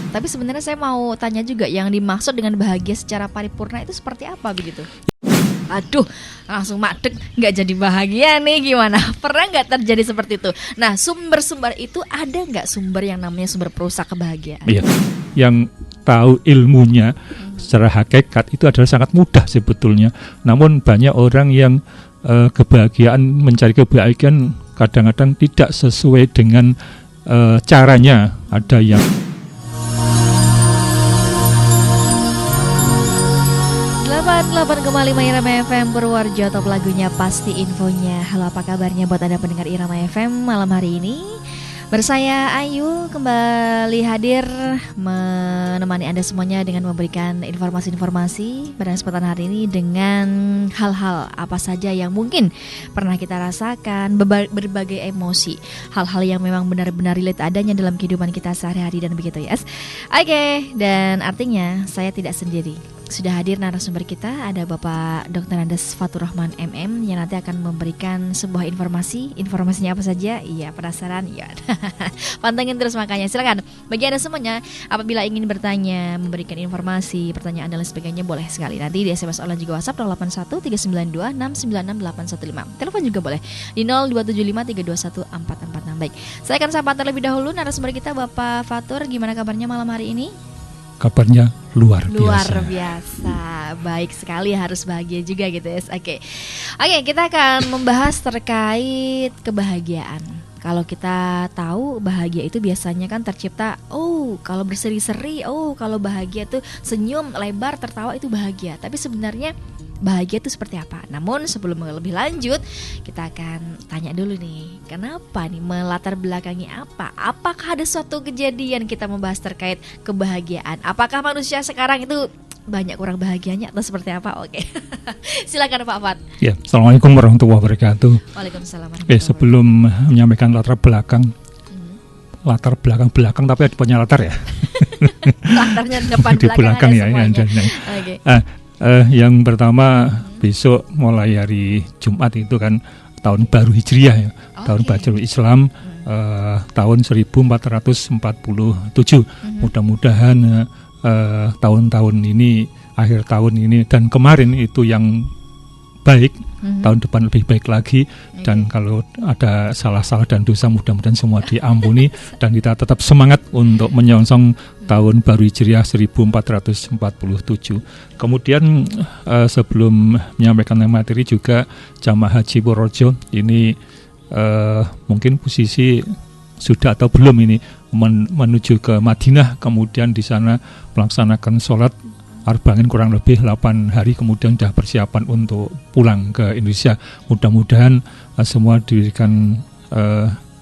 Tapi sebenarnya saya mau tanya juga, yang dimaksud dengan bahagia secara paripurna itu seperti apa begitu? Aduh, langsung madeg, nggak jadi bahagia nih, gimana? Pernah nggak terjadi seperti itu? Nah, sumber-sumber itu ada nggak sumber yang namanya sumber perusak kebahagiaan? Iya, yang tahu ilmunya secara hakikat itu adalah sangat mudah sebetulnya. Namun banyak orang yang mencari kebahagiaan kadang-kadang tidak sesuai dengan caranya. Ada yang 88,5 Irama FM Purworejo, top lagunya pasti infonya. Halo, apa kabarnya buat Anda pendengar Irama FM malam hari ini? Bersaya Ayu kembali hadir menemani Anda semuanya dengan memberikan informasi-informasi pada kesempatan hari ini dengan hal-hal apa saja yang mungkin pernah kita rasakan, berbagai emosi, hal-hal yang memang benar-benar relate adanya dalam kehidupan kita sehari-hari dan begitu, yes. Oke, dan artinya saya tidak sendiri. Sudah hadir narasumber kita, ada Bapak Dr. Andes Fatur Rahman MM yang nanti akan memberikan sebuah informasi. Informasinya apa saja? Iya, penasaran? Iya. Pantengin terus makanya. Silakan bagi Anda semuanya, apabila ingin bertanya, memberikan informasi, pertanyaan dan lain sebagainya, boleh sekali. Nanti di SMS online juga WhatsApp 081 392 696 815. Telepon juga boleh di 0275 321 446. Baik, saya akan sapa terlebih dahulu narasumber kita, Bapak Fatur. Gimana kabarnya malam hari ini? Kabarnya luar biasa. Baik sekali, harus bahagia juga gitu ya. Oke, kita akan membahas terkait kebahagiaan. Kalau kita tahu bahagia itu biasanya kan tercipta, kalau berseri-seri, kalau bahagia tuh senyum lebar, tertawa itu bahagia. Tapi sebenarnya bahagia itu seperti apa? Namun sebelum lebih lanjut, kita akan tanya dulu nih, kenapa nih, melatar belakangi apa? Apakah ada suatu kejadian kita membahas terkait kebahagiaan? Apakah manusia sekarang itu banyak kurang bahagianya atau seperti apa? Oke. Silakan Pak Fat. Ya, Assalamualaikum warahmatullahi wabarakatuh. Waalaikumsalam. Sebelum menyampaikan latar belakang tapi ada punya latar ya. Latarnya depan di belakang ya. Okay. Yang pertama, besok mulai hari Jumat itu kan tahun baru Hijriah ya, tahun baru Islam, tahun 1447. Mudah-mudahan tahun-tahun ini, akhir tahun ini dan kemarin itu yang baik, tahun depan lebih baik lagi. Dan kalau ada salah-salah dan dosa, mudah-mudahan semua diampuni dan kita tetap semangat untuk menyongsong tahun baru Hijriah 1447. Kemudian sebelum menyampaikan materi juga, jamaah haji Purworejo ini mungkin posisi sudah atau belum ini menuju ke Madinah, kemudian di sana melaksanakan sholat Arba'in kurang lebih 8 hari, kemudian sudah persiapan untuk pulang ke Indonesia. Mudah-mudahan semua diberikan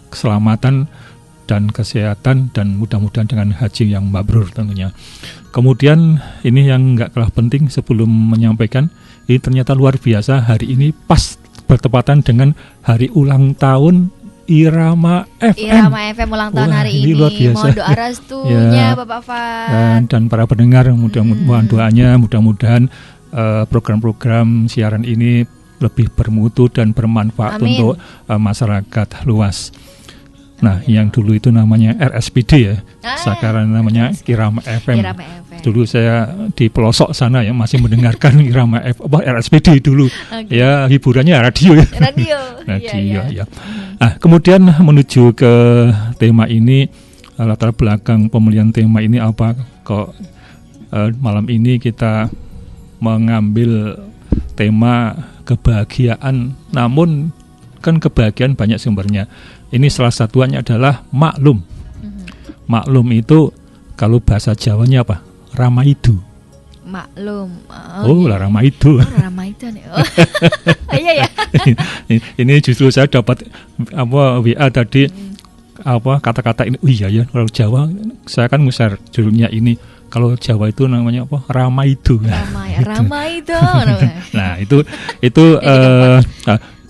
keselamatan dan kesehatan, dan mudah-mudahan dengan haji yang mabrur tentunya. Kemudian ini yang nggak kalah penting sebelum menyampaikan, ini ternyata luar biasa, hari ini pas bertepatan dengan hari ulang tahun Irama FM ulang tahun hari ini. Mohon doa restunya Bapak Fat dan para pendengar, mudah-mudahan doanya, mudah-mudahan program-program siaran ini lebih bermutu dan bermanfaat untuk masyarakat luas. Nah, yang dulu itu namanya RSPD ya, sekarang namanya Irama FM. Dulu saya di pelosok sana ya masih mendengarkan Irama RSPD dulu. Ya, hiburannya radio ya. Radio ya. Nah, kemudian menuju ke tema ini, latar belakang pemilihan tema ini apa? Kok malam ini kita mengambil tema kebahagiaan, namun kan kebahagiaan banyak sumbernya. Ini salah satunya adalah maklum. Maklum itu kalau bahasa Jawanya apa? Ramaidu. Maklum. Ramaidu. Ramaidu nih. Iya ya. Ini justru saya dapat WA tadi kata-kata ini. Iya ya, kalau Jawa saya kan musar judulnya ini. Kalau Jawa itu namanya apa? Ramaidu. Ramaidu. Nah, itu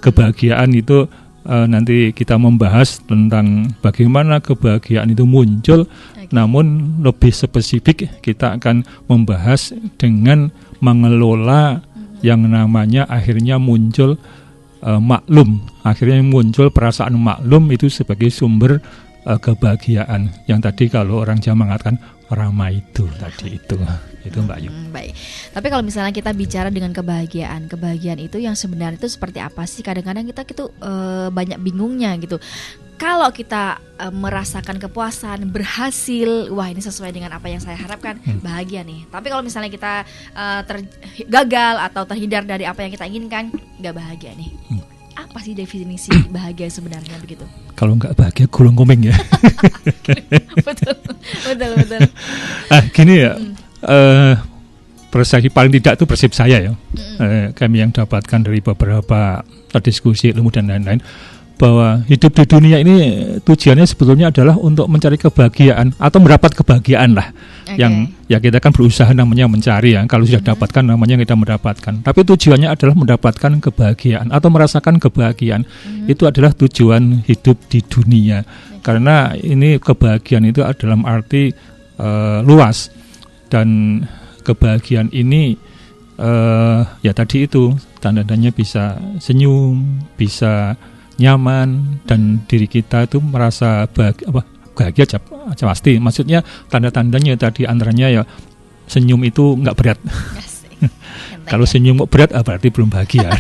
kebahagiaan itu nanti kita membahas tentang bagaimana kebahagiaan itu muncul. Namun lebih spesifik kita akan membahas dengan mengelola yang namanya akhirnya muncul maklum. Akhirnya muncul perasaan maklum itu sebagai sumber kebahagiaan yang tadi kalau orang Jawa mengatakan ramaido tadi itu Mbak Ayu. Baik. Tapi kalau misalnya kita bicara dengan kebahagiaan itu yang sebenarnya itu seperti apa sih? Kadang-kadang kita gitu banyak bingungnya gitu. Kalau kita merasakan kepuasan, berhasil, wah ini sesuai dengan apa yang saya harapkan, bahagia nih. Tapi kalau misalnya kita gagal atau terhindar dari apa yang kita inginkan, nggak bahagia nih. Apa sih definisi bahagia sebenarnya begitu? Kalau nggak bahagia gulung komeng ya. betul. Gini ya, persepsi paling tidak itu persepsi saya ya. Kami yang dapatkan dari beberapa diskusi ilmu dan lain-lain, bahwa hidup di dunia ini tujuannya sebetulnya adalah untuk mencari kebahagiaan atau mendapat kebahagiaan lah. Yang ya kita kan berusaha namanya mencari ya. Kalau sudah dapatkan namanya kita mendapatkan. Tapi tujuannya adalah mendapatkan kebahagiaan atau merasakan kebahagiaan. Itu adalah tujuan hidup di dunia. Karena ini kebahagiaan itu dalam arti luas, dan kebahagiaan ini ya tadi itu tanda-tandanya bisa senyum, bisa nyaman, dan diri kita itu merasa bahagia pasti. Maksudnya tanda-tandanya tadi antaranya ya senyum itu nggak berat. Kalau senyum kok berat berarti belum bahagia.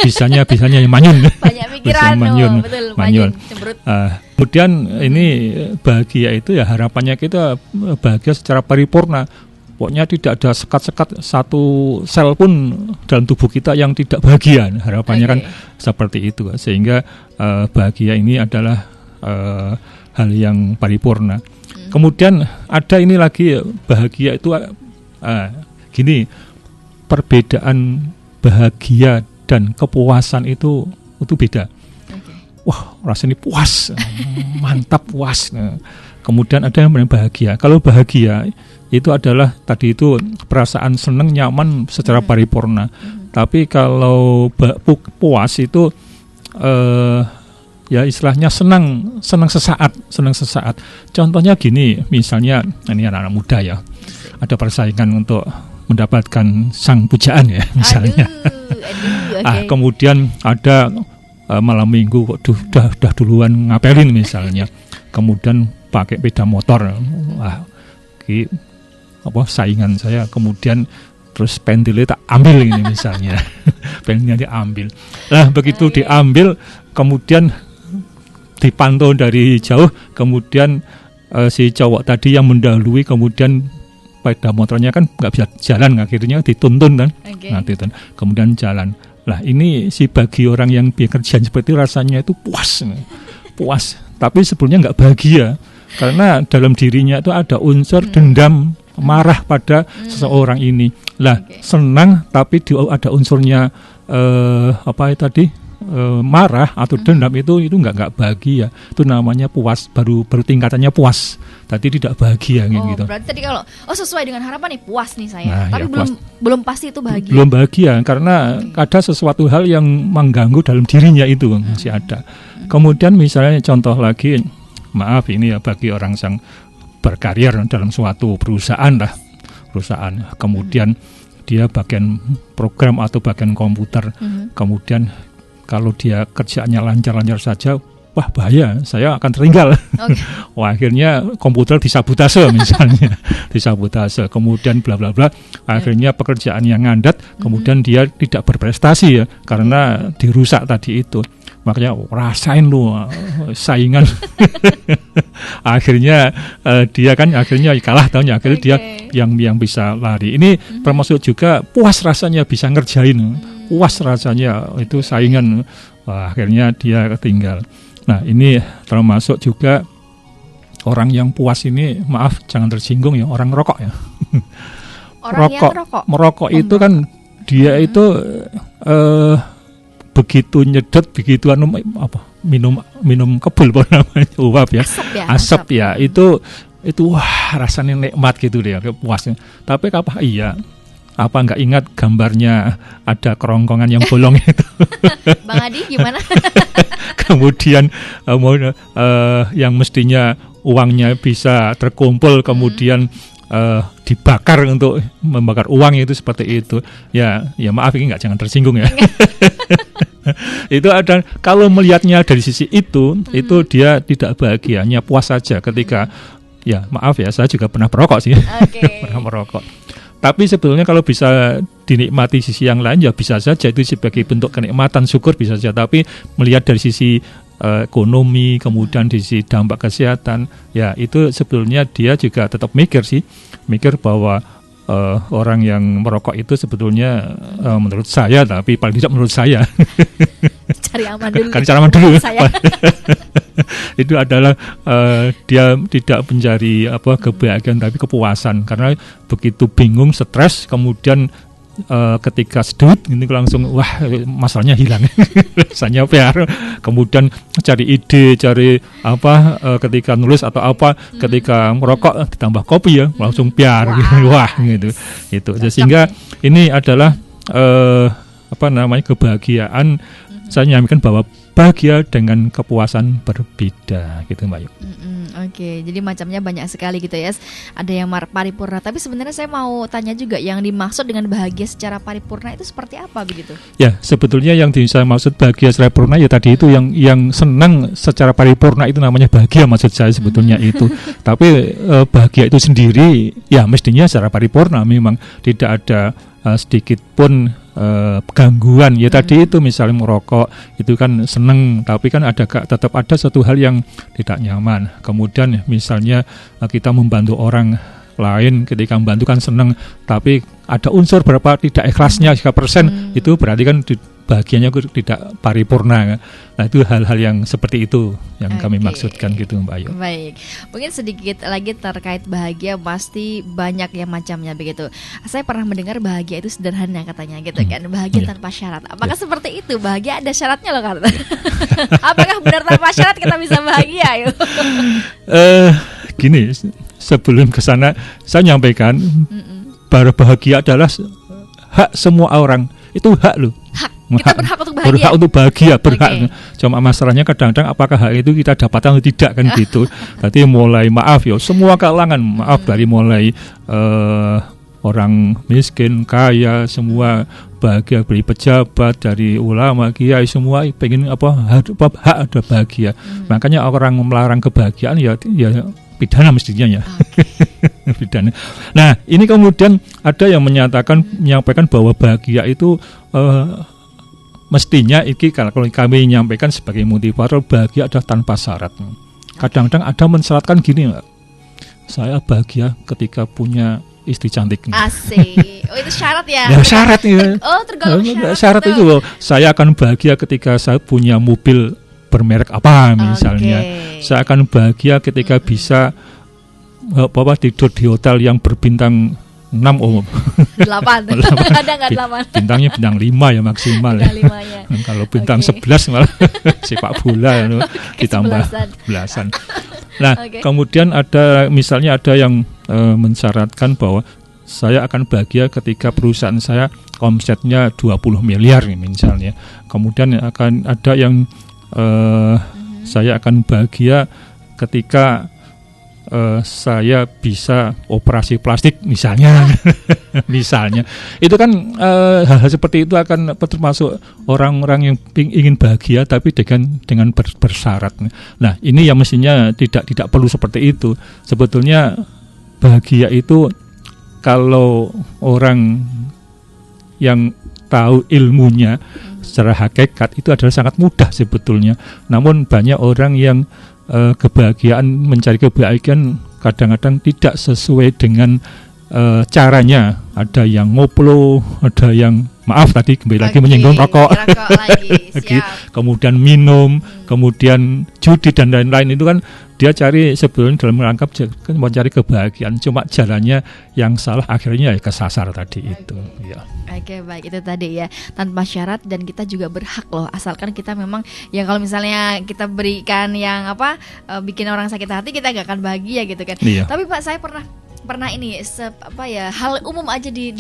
bisanya manyun. Banyak pikiran, manyun. Kemudian ini bahagia itu ya harapannya kita bahagia secara paripurna. Pokoknya tidak ada sekat-sekat satu sel pun dalam tubuh kita yang tidak bahagia. Harapannya kan seperti itu. Sehingga bahagia ini adalah hal yang paripurna. Kemudian ada ini lagi, bahagia itu gini, perbedaan bahagia dan kepuasan itu beda. Wah, rasanya puas, mantap puas. Kemudian ada yang bahagia. Kalau bahagia itu adalah tadi itu perasaan senang, nyaman secara paripurna. Tapi kalau puas itu ya istilahnya senang sesaat. Contohnya gini, misalnya ini anak-anak muda ya, ada persaingan untuk mendapatkan sang pujaan ya misalnya. Kemudian ada malam minggu kok udah duluan ngapelin misalnya. Kemudian pakai sepeda motor, saingan saya, kemudian terus pentilnya tak ambil ini misalnya. Pentilnya diambil. Nah begitu diambil, kemudian dipantau dari jauh, kemudian si cowok tadi yang mendahului, kemudian sepeda motornya kan nggak bisa jalan, akhirnya dituntun kan, kemudian jalan. Lah ini bagi orang yang bekerja seperti itu rasanya itu puas, tapi sebetulnya nggak bahagia. Karena dalam dirinya itu ada unsur dendam, marah pada seseorang ini. Lah senang tapi ada unsurnya marah atau dendam, itu nggak bahagia. Itu namanya puas, baru tingkatannya puas. Tadi tidak bahagia gitu. Berarti tadi kalau sesuai dengan harapan nih puas nih saya. Tapi ya, belum pasti itu bahagia. Belum bahagia karena ada sesuatu hal yang mengganggu dalam dirinya itu masih ada. Kemudian misalnya contoh lagi, maaf ini ya bagi orang yang berkarir dalam suatu perusahaan, kemudian dia bagian program atau bagian komputer, kemudian kalau dia kerjaannya lancar-lancar saja, wah bahaya, saya akan tertinggal. Wah akhirnya komputer disabotase misalnya, kemudian bla bla bla, akhirnya pekerjaan yang ngandat, kemudian dia tidak berprestasi ya karena dirusak tadi itu. Makanya rasain lu saingan. Akhirnya dia kan akhirnya kalah, tahunya akhirnya dia yang bisa lari. Ini termasuk juga puas rasanya bisa ngerjain, puas rasanya itu saingan. Wah, akhirnya dia ketinggal. Nah ini termasuk juga orang yang puas ini, maaf jangan tersinggung ya, orang rokok ya. Merokok itu kan dia itu begitu nyedot, begitu minum kebul namanya, uap ya, asap ya, itu wah rasanya nikmat gitu deh, puasnya. Tapi apa nggak ingat gambarnya ada kerongkongan yang bolong itu? Bang Adi gimana? Kemudian yang mestinya uangnya bisa terkumpul, kemudian dibakar untuk membakar uang itu seperti itu. Ya maaf ini jangan tersinggung ya. Itu ada, kalau melihatnya dari sisi itu dia tidak bahagia, hanya puas saja ketika ya maaf ya, saya juga pernah merokok sih. Pernah merokok. Tapi sebetulnya kalau bisa dinikmati sisi yang lain ya bisa saja, itu sebagai bentuk kenikmatan, syukur bisa saja. Tapi melihat dari sisi ekonomi, kemudian di sisi dampak kesehatan, ya itu sebetulnya dia juga tetap mikir bahwa orang yang merokok itu sebetulnya menurut saya, tapi paling tidak menurut saya cari aman dulu. Cari aman dulu. Itu adalah dia tidak mencari kebahagiaan tapi kepuasan, karena begitu bingung, stres, kemudian ketika sedut ini langsung wah masalahnya hilang. Rasanya PR, kemudian cari ide, cari ketika nulis atau ketika merokok ditambah kopi ya langsung PR. Wah gitu. Itu sehingga ini adalah kebahagiaan. Saya nyampaikan bahwa bahagia dengan kepuasan berbeda gitu Mbak Yu. Oke, jadi macamnya banyak sekali gitu ya. Ada yang paripurna, tapi sebenarnya saya mau tanya juga, yang dimaksud dengan bahagia secara paripurna itu seperti apa begitu? Ya, sebetulnya yang saya maksud bahagia secara paripurna ya tadi itu yang senang secara paripurna itu namanya bahagia, maksud saya sebetulnya itu. Tapi bahagia itu sendiri ya mestinya secara paripurna, memang tidak ada sedikit pun gangguan ya. Tadi itu misalnya merokok itu kan seneng, tapi kan tetap ada satu hal yang tidak nyaman. Kemudian misalnya kita membantu orang lain, ketika membantu kan seneng, tapi ada unsur berapa tidak ikhlasnya 3%, itu berarti kan bahagianya tidak paripurna. Nah itu hal-hal yang seperti itu yang kami maksudkan gitu Mbak Ayu. Baik, mungkin sedikit lagi terkait bahagia, pasti banyak yang macamnya begitu. Saya pernah mendengar bahagia itu sederhana katanya gitu kan, bahagia tanpa syarat. Apakah seperti itu? Bahagia ada syaratnya loh kan? Apakah benar tanpa syarat kita bisa bahagia? Gini, sebelum ke sana saya nyampaikan bahwa bahagia adalah hak semua orang. Itu hak loh. Kita berhak untuk bahagia. Berhak untuk bahagia, berhak. Cuma masalahnya kadang-kadang apakah hak itu kita dapatkan atau tidak kan gitu. Berarti mulai maaf ya, semua kalangan maaf, dari mulai orang miskin, kaya, semua bahagia, dari pejabat, dari ulama, kiai, semua pengen hak ada bahagia. Makanya orang melarang kebahagiaan ya pidana mestinya ya. Pidana. Nah, ini kemudian ada yang menyampaikan bahwa bahagia itu mestinya kalau kami menyampaikan sebagai motivator, bahagia adalah tanpa syarat. Kadang-kadang ada mensyaratkan gini, Mbak. Saya bahagia ketika punya istri cantik. Asik. Oh itu syarat ya? Ya syarat ya. Oh tergolong syarat. Syarat itu loh. Saya akan bahagia ketika saya punya mobil bermerek apa misalnya. Saya akan bahagia ketika bisa tidur di hotel yang berbintang 6 8. Ada nggak 8? Bintangnya bintang 5 ya maksimal ya. Kalau bintang 11 malah sepak bola ditambah belasan. Nah, kemudian misalnya ada yang mensyaratkan bahwa saya akan bahagia ketika perusahaan saya omsetnya 20 miliar misalnya. Kemudian akan ada yang saya akan bahagia ketika saya bisa operasi plastik misalnya. Misalnya itu kan hal-hal seperti itu akan termasuk orang-orang yang ingin bahagia tapi dengan bersyarat. Nah ini yang mestinya tidak perlu seperti itu. Sebetulnya bahagia itu kalau orang yang tahu ilmunya secara hakikat itu adalah sangat mudah sebetulnya. Namun banyak orang yang mencari kebahagiaan kadang-kadang tidak sesuai dengan caranya. Ada yang ngoplo, ada yang maaf tadi kembali lagi menyinggung rokok lagi. Kemudian minum, kemudian judi dan lain-lain. Itu kan dia cari sebetulnya dalam rangka mencari kebahagiaan, cuma jalannya yang salah, akhirnya ya kesasar tadi itu ya. Oke, baik, itu tadi ya, tanpa syarat, dan kita juga berhak loh, asalkan kita memang ya kalau misalnya kita berikan yang bikin orang sakit hati, kita gak akan bahagia gitu kan. Tapi Pak, saya pernah ini hal umum aja di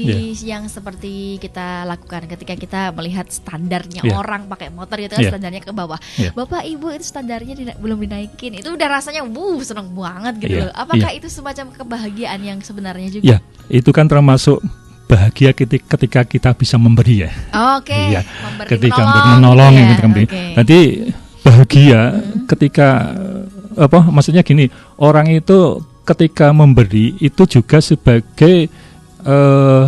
yang seperti kita lakukan ketika kita melihat standarnya orang pakai motor gitu kan, standarnya ke bawah. Bapak Ibu itu standarnya belum dinaikin, itu udah rasanya seneng banget gitu loh. Apakah itu semacam kebahagiaan yang sebenarnya juga? Ya, itu kan termasuk bahagia ketika kita bisa memberi ya. Oke. Iya. Memberi, Ketika menolong, ya, iya, ketika memberi. oke. Nanti bahagia ketika maksudnya gini, orang itu ketika memberi itu juga sebagai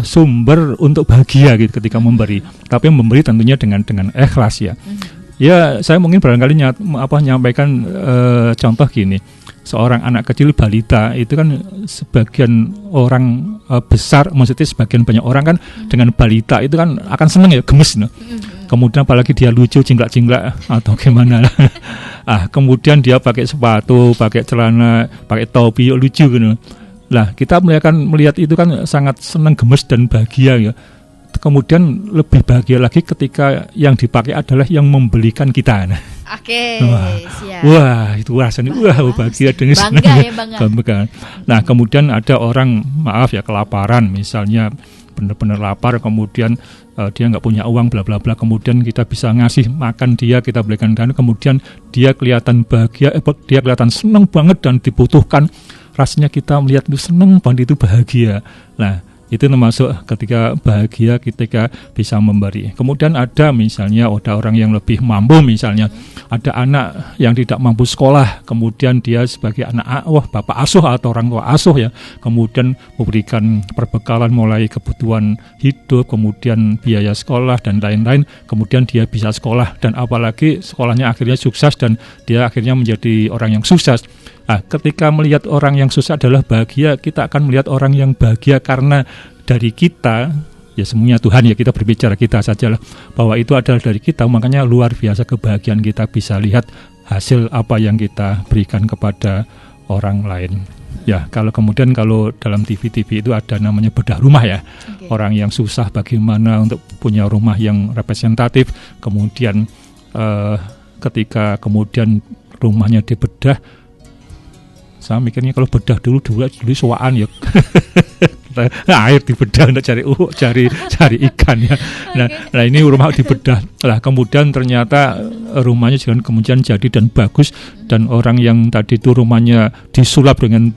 sumber untuk bahagia gitu ketika memberi. Tapi memberi tentunya dengan ikhlas ya. Ya, saya mungkin barangkali nyampaikan contoh gini. Seorang anak kecil balita itu kan sebagian orang besar, maksudnya sebagian banyak orang kan dengan balita itu kan akan seneng ya, gemes no. Kemudian apalagi dia lucu, cinglak-cinglak atau gimana. Kemudian dia pakai sepatu, pakai celana, pakai topi lucu gitu. Lah, kita melihat itu kan sangat senang, gemes dan bahagia ya. Kemudian lebih bahagia lagi ketika yang dipakai adalah yang membelikan kita. Oke, siap. Wah, itu rasanya bahagia dengan bangga ya, bangga. Nah, kemudian ada orang maaf ya kelaparan misalnya, benar-benar lapar, kemudian dia nggak punya uang bla bla bla, kemudian kita bisa ngasih makan dia, kita belikan dan kemudian dia kelihatan bahagia, dia kelihatan senang banget dan dibutuhkan, rasanya kita melihat itu senang banget, itu bahagia. Nah, itu termasuk ketika bahagia ketika bisa memberi. Kemudian ada misalnya ada orang yang lebih mampu, misalnya ada anak yang tidak mampu sekolah, kemudian dia sebagai anak bapak asuh atau orang tua asuh ya, kemudian memberikan perbekalan mulai kebutuhan hidup, kemudian biaya sekolah dan lain-lain, kemudian dia bisa sekolah dan apalagi sekolahnya akhirnya sukses dan dia akhirnya menjadi orang yang sukses. Nah, ketika melihat orang yang susah adalah bahagia, kita akan melihat orang yang bahagia karena dari kita, ya semuanya Tuhan ya, kita berbicara kita sajalah, bahwa itu adalah dari kita, makanya luar biasa kebahagiaan kita bisa lihat hasil apa yang kita berikan kepada orang lain. Ya, kalau dalam TV-TV itu ada namanya bedah rumah ya, orang yang susah bagaimana untuk punya rumah yang representatif, kemudian ketika kemudian rumahnya dibedah, saya mikirnya kalau bedah dulu soaan ya. Air dibedah untuk cari ikan ya. Nah ini rumah dibedah. Lah kemudian ternyata rumahnya juga kemudian jadi dan bagus, dan orang yang tadi itu rumahnya disulap dengan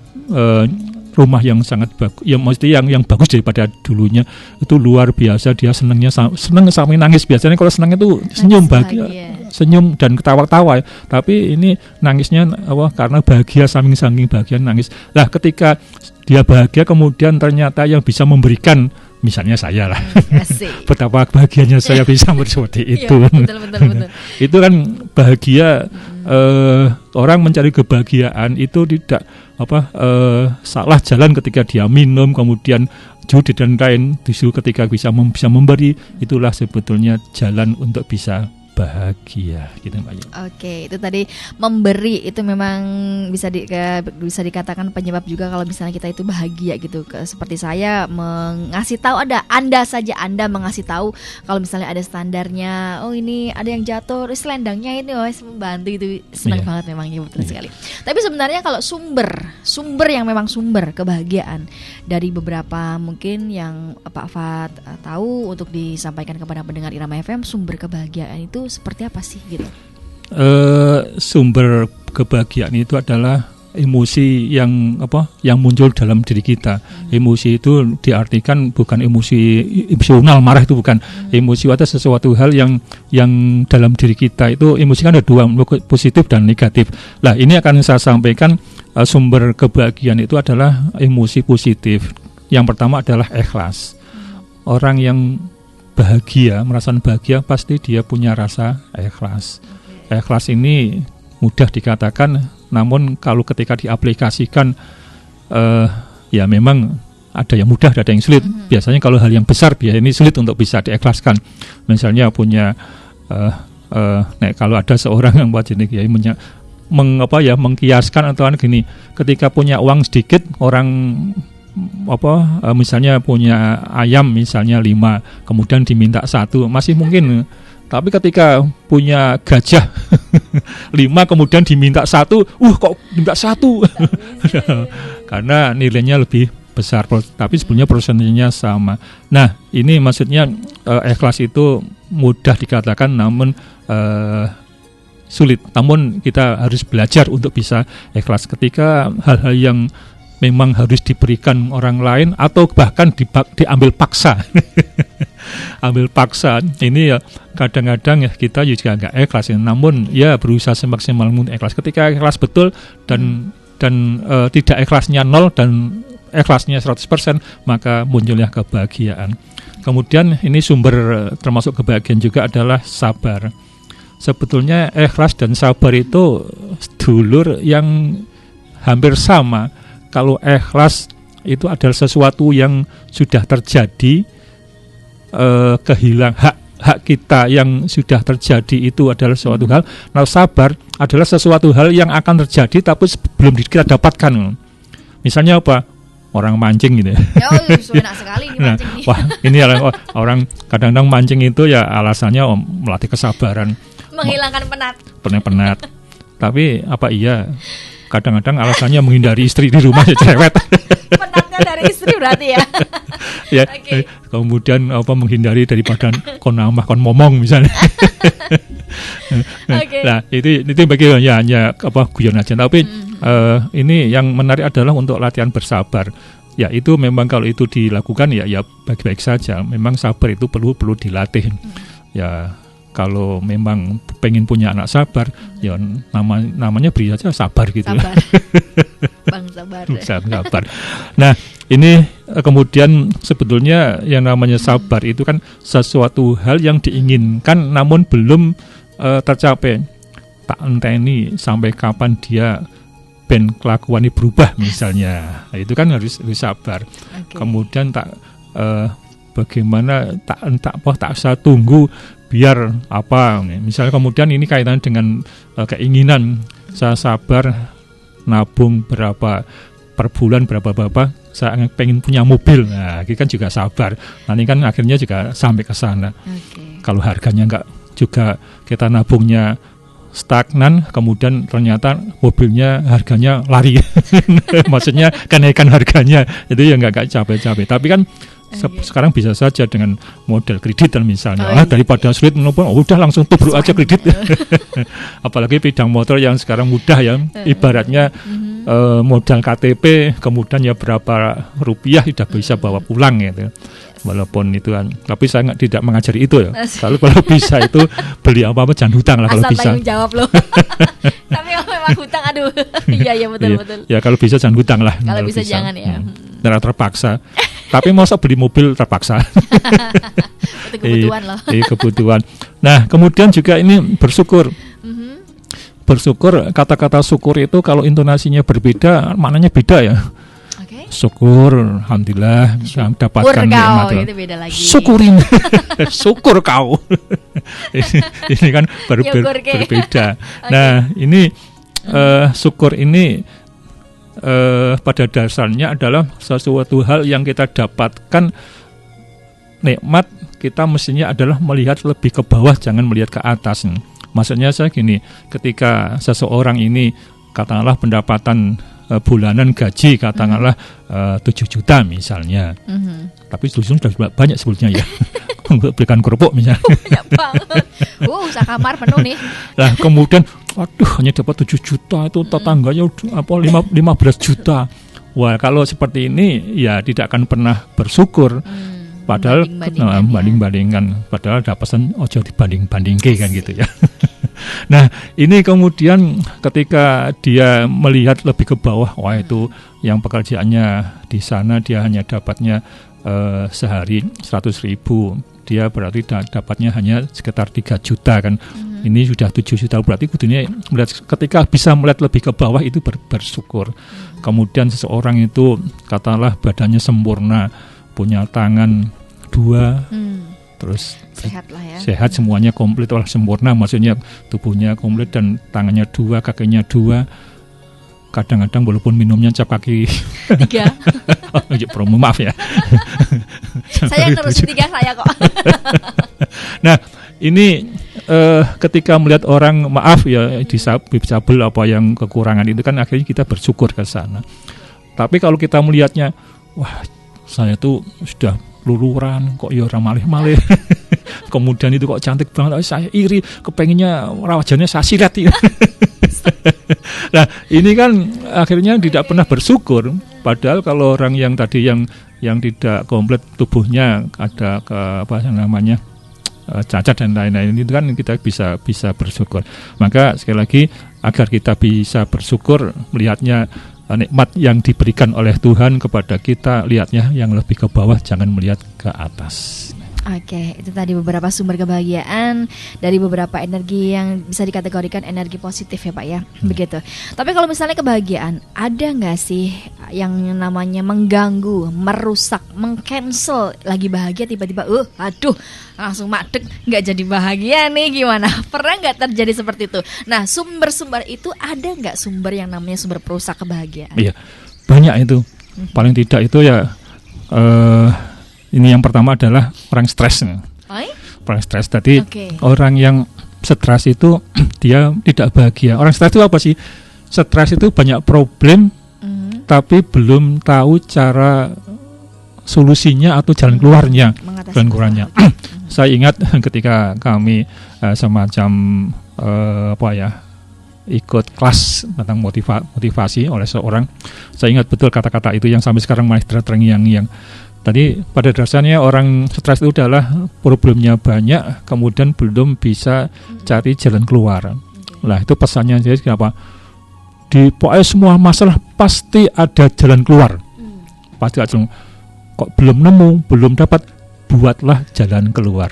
rumah yang sangat bagus, ya mesti yang bagus daripada dulunya, itu luar biasa, dia seneng sampai nangis. Biasanya kalau senang itu senyum bahagia, senyum dan ketawa-tawa, tapi ini nangisnya karena bahagia, saking bahagia nangis. Lah ketika dia bahagia kemudian ternyata yang bisa memberikan, misalnya saya lah, betapa bahagianya saya bisa seperti itu. Ya, betul. Itu kan bahagia. Orang mencari kebahagiaan itu tidak salah jalan ketika dia minum, kemudian judi dan lain. Justru ketika bisa memberi, itulah sebetulnya jalan untuk bisa bahagia gitu Mbak Yu. Oke, itu tadi memberi itu memang bisa dikatakan penyebab juga kalau misalnya kita itu bahagia gitu. Seperti saya mengasih tahu, Anda mengasih tahu kalau misalnya ada standarnya, oh ini ada yang jatuh, selendangnya ini membantu, itu senang banget memang ya, betul sekali. Tapi sebenarnya kalau sumber yang memang sumber kebahagiaan dari beberapa mungkin yang Pak Fat tahu untuk disampaikan kepada pendengar Irama FM, sumber kebahagiaan itu seperti apa sih gitu? Sumber kebahagiaan itu adalah emosi yang muncul dalam diri kita. Emosi itu diartikan bukan emosi emosional, marah itu bukan. Emosi itu sesuatu hal yang dalam diri kita itu, emosi kan ada dua, positif dan negatif. Lah ini akan saya sampaikan, sumber kebahagiaan itu adalah emosi positif. Yang pertama adalah ikhlas. Orang yang bahagia, merasakan bahagia, pasti dia punya rasa ikhlas. Ikhlas ini mudah dikatakan, namun kalau ketika diaplikasikan, ya memang ada yang mudah, ada yang sulit. Biasanya kalau hal yang besar, ini sulit untuk bisa diikhlaskan. Misalnya punya, kalau ada seorang yang buat jenis ya, mengkiaskan atau gini, ketika punya uang sedikit, orang misalnya punya ayam misalnya 5, kemudian diminta 1, masih mungkin. Tapi ketika punya gajah 5 kemudian diminta 1, kok minta 1? Karena nilainya lebih besar, tapi sebenarnya persentasenya sama. Nah ini maksudnya ikhlas itu mudah dikatakan, namun sulit. Namun kita harus belajar untuk bisa ikhlas ketika hal-hal yang memang harus diberikan orang lain atau bahkan diambil paksa. Ambil paksa ini ya kadang-kadang ya kita juga nggak ikhlas ya. Namun ya berusaha semaksimal mungkin ikhlas. Ketika ikhlas betul dan tidak ikhlasnya 0 dan ikhlasnya 100%, maka munculnya kebahagiaan. Kemudian ini sumber termasuk kebahagiaan juga adalah sabar. Sebetulnya ikhlas dan sabar itu dulur yang hampir sama. Kalau ikhlas itu adalah sesuatu yang sudah terjadi, kehilang hak kita yang sudah terjadi itu adalah suatu hal. Nah, sabar adalah sesuatu hal yang akan terjadi tapi belum kita dapatkan. Misalnya apa? Orang mancing gitu. Enak sekali ini mancing ini. Wah, ini orang kadang-kadang mancing itu ya alasannya melatih kesabaran, menghilangkan penat. Tapi apa iya? Kadang-kadang alasannya menghindari istri di rumah ya cerewet. Penatnya dari istri berarti ya. Ya, okay. Kemudian menghindari daripada kon momong misalnya. Okay. Nah, itu bagi hanya guyon aja. Tapi ini yang menarik adalah untuk latihan bersabar. Ya, itu memang kalau itu dilakukan ya baik-baik saja. Memang sabar itu perlu dilatih. Ya, kalau memang pengen punya anak sabar, ya namanya beri saja sabar gitu. Sabar. Bang Sabar. Sabar. Nah, ini kemudian sebetulnya yang namanya sabar itu kan sesuatu hal yang diinginkan namun belum tercapai. Tak enteni sampai kapan dia ben kelakuan ini berubah misalnya. Nah, itu kan harus sabar. Okay. Kemudian bagaimana tak usah tunggu biar apa misalnya. Kemudian ini kaitan dengan keinginan saya sabar nabung berapa per bulan berapa saya pengen punya mobil. Nah, ini kan juga sabar. Nanti kan akhirnya juga sampai ke sana. Okay. Kalau harganya enggak juga kita nabungnya stagnan, kemudian ternyata mobilnya harganya lari. Maksudnya kenaikan harganya. Jadi ya enggak capek-capek. Tapi kan sekarang bisa saja dengan model kredit misalnya. Daripada sulit menopang, udah langsung tubruk aja kredit. Apalagi bidang motor yang sekarang mudah ya. Ibaratnya modal KTP, kemudian ya berapa rupiah sudah bisa bawa pulang gitu. Walaupun itu kan, tapi saya tidak mengajari itu ya. Kalau bisa itu beli apa-apa jangan hutang lah kalau bisa. Asal tanggung jawab loh. Tapi kalau memang hutang, aduh. Iya betul. Ya kalau bisa jangan hutang lah. Kalau bisa jangan ya. Terpaksa. Tapi masa beli mobil terpaksa. Itu kebutuhan loh. Kebutuhan. Nah, kemudian juga ini bersyukur. Bersyukur, kata-kata syukur itu kalau intonasinya berbeda, maknanya beda ya. Okay. Syukur, alhamdulillah, dapatkan nikmat. Itu beda lagi. Syukurin, syukur kau. ini kan berbeda. Okay. Nah, ini syukur ini pada dasarnya adalah sesuatu hal yang kita dapatkan nikmat, kita mestinya adalah melihat lebih ke bawah, jangan melihat ke atas. Maksudnya saya gini, ketika seseorang ini katakanlah pendapatan bulanan gaji katakanlah 7 juta misalnya, tapi sudah banyak sebetulnya ya. Belikan kerupuk misalnya. Banyak banget. Sakamar penuh nih. Nah, kemudian waduh hanya dapat 7 juta itu tetangganya 15 juta. Wah, kalau seperti ini ya tidak akan pernah bersyukur. Padahal banding-bandingkan, padahal dapasan ojo dibanding-bandingke kan gitu ya. Nah, ini kemudian ketika dia melihat lebih ke bawah, wah itu yang pekerjaannya di sana dia hanya dapatnya sehari 100.000, dia berarti dapatnya hanya sekitar 3 juta kan. Ini sudah 7 juta, berarti kudunya melihat, ketika bisa melihat lebih ke bawah itu bersyukur. Kemudian seseorang itu katakanlah badannya sempurna, punya tangan 2, terus sehat lah ya. Sehat semuanya komplit, sempurna, maksudnya tubuhnya komplit dan tangannya 2, kakinya 2. Kadang-kadang walaupun minumnya cap kaki 3. Promo maaf ya. Saya ngurusin 3 saya kok. Nah, ini ketika melihat orang maaf ya disabel apa yang kekurangan itu kan akhirnya kita bersyukur ke sana. Tapi kalau kita melihatnya, wah saya tuh sudah luluran kok ya orang malih-malih. Kemudian itu kok cantik banget, saya iri, kepengennya wajahnya saya silet. Nah, ini kan akhirnya tidak pernah bersyukur. Padahal kalau orang yang tadi yang tidak komplit tubuhnya, ada cacat dan lain-lain, itu kan kita bisa bersyukur. Maka sekali lagi, agar kita bisa bersyukur, melihatnya nikmat yang diberikan oleh Tuhan kepada kita, lihatnya yang lebih ke bawah, jangan melihat ke atas. Oke, itu tadi beberapa sumber kebahagiaan dari beberapa energi yang bisa dikategorikan energi positif ya Pak ya, begitu. Tapi kalau misalnya kebahagiaan, ada nggak sih yang namanya mengganggu, merusak, meng-cancel lagi bahagia tiba-tiba, aduh langsung madeg, nggak jadi bahagia nih, gimana? Pernah nggak terjadi seperti itu? Nah, sumber-sumber itu ada nggak sumber yang namanya sumber perusak kebahagiaan? Iya, banyak itu. Paling tidak itu ya. Ini yang pertama adalah orang stres. Orang stres tadi, orang yang stres itu dia tidak bahagia. Orang stres itu apa sih? Stres itu banyak problem, tapi belum tahu cara solusinya atau jalan keluarnya. Saya ingat ketika kami semacam ikut kelas tentang motivasi oleh seorang, saya ingat betul kata-kata itu yang sampai sekarang masih terngiang-ngiang. Tadi pada dasarnya orang stres itu adalah problemnya banyak, kemudian belum bisa cari jalan keluar. Nah, itu pesannya jadi kenapa? Di pokoknya semua masalah pasti ada jalan keluar. Pasti ada. Kok belum nemu, belum dapat, buatlah jalan keluar.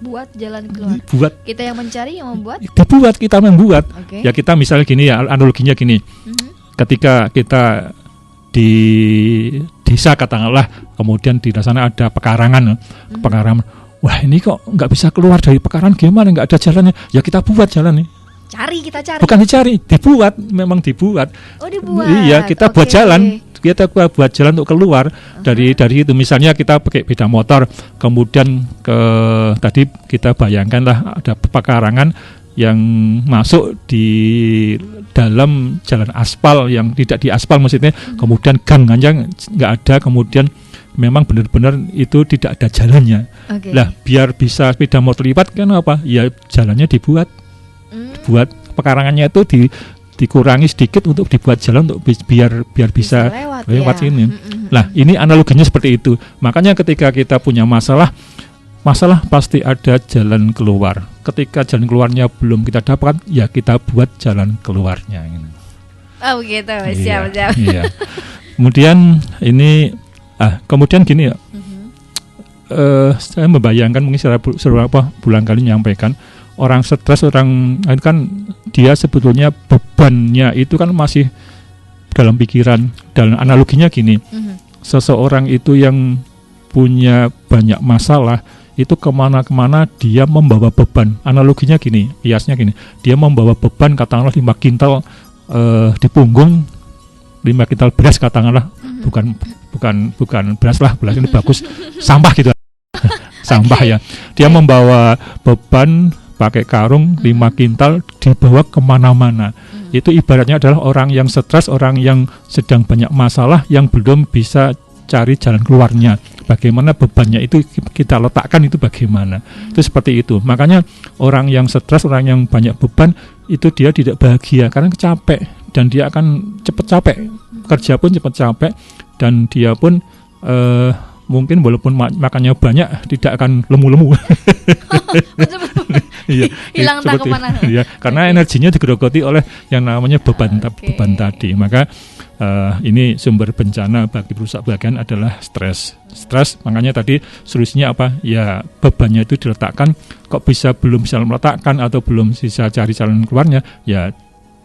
Buat jalan keluar. Buat. Kita yang mencari, yang membuat. Dibuat, kita membuat. Ya kita misalnya gini ya, analoginya gini. Ketika kita di desa katakanlah, kemudian di sana ada pekarangan. Wah, ini kok nggak bisa keluar dari pekarangan, gimana? Nggak ada jalannya. Ya kita buat jalan nih. Kita cari. Bukan dicari, dibuat, memang dibuat. Oh, dibuat. Iya, kita buat jalan. Kita buat jalan untuk keluar dari itu. Misalnya kita pakai sepeda motor, kemudian tadi kita bayangkanlah ada pekarangan yang masuk di dalam jalan aspal yang tidak di aspal maksudnya, kemudian gang-gang nggak ada, kemudian memang benar-benar itu tidak ada jalannya. Lah, biar bisa sepeda motor lipat kan apa? Ya jalannya dibuat pekarangannya itu dikurangi sedikit untuk dibuat jalan untuk biar bisa lewat sini. Nah, ini analoginya seperti itu. Makanya ketika kita punya masalah pasti ada jalan keluar. Ketika jalan keluarnya belum kita dapatkan, ya kita buat jalan keluarnya. Oh begitu, siap. Iya. Kemudian kemudian gini ya. Saya membayangkan mungkin secara bulan kali menyampaikan, orang stres, orang itu kan dia sebetulnya bebannya itu kan masih dalam pikiran. Dan analoginya gini, seseorang itu yang punya banyak masalah, itu kemana-kemana dia membawa beban. Analoginya gini, kiasnya gini, dia membawa beban katakanlah 5 kintal di punggung, 5 kintal beras katakanlah, bukan beras lah, beras ini bagus, sampah gitu. Sampah ya. Dia membawa beban pakai karung 5 kintal dibawa kemana-mana. Itu ibaratnya adalah orang yang stres, orang yang sedang banyak masalah, yang belum bisa cari jalan keluarnya. Bagaimana bebannya itu kita letakkan, itu bagaimana. Itu seperti itu. Makanya orang yang stres, orang yang banyak beban, itu dia tidak bahagia karena capek, dan dia akan cepat capek. Kerja pun cepat capek, dan dia pun mungkin walaupun makannya banyak tidak akan lemu-lemu. Hilang entah kemana. Iya, karena energinya digerogoti oleh yang namanya beban tadi. Maka ini sumber bencana bagi perusak kebahagiaan adalah stres. Makanya tadi solusinya apa? Ya bebannya itu diletakkan. Kok belum bisa meletakkan atau belum bisa cari jalan keluarnya? Ya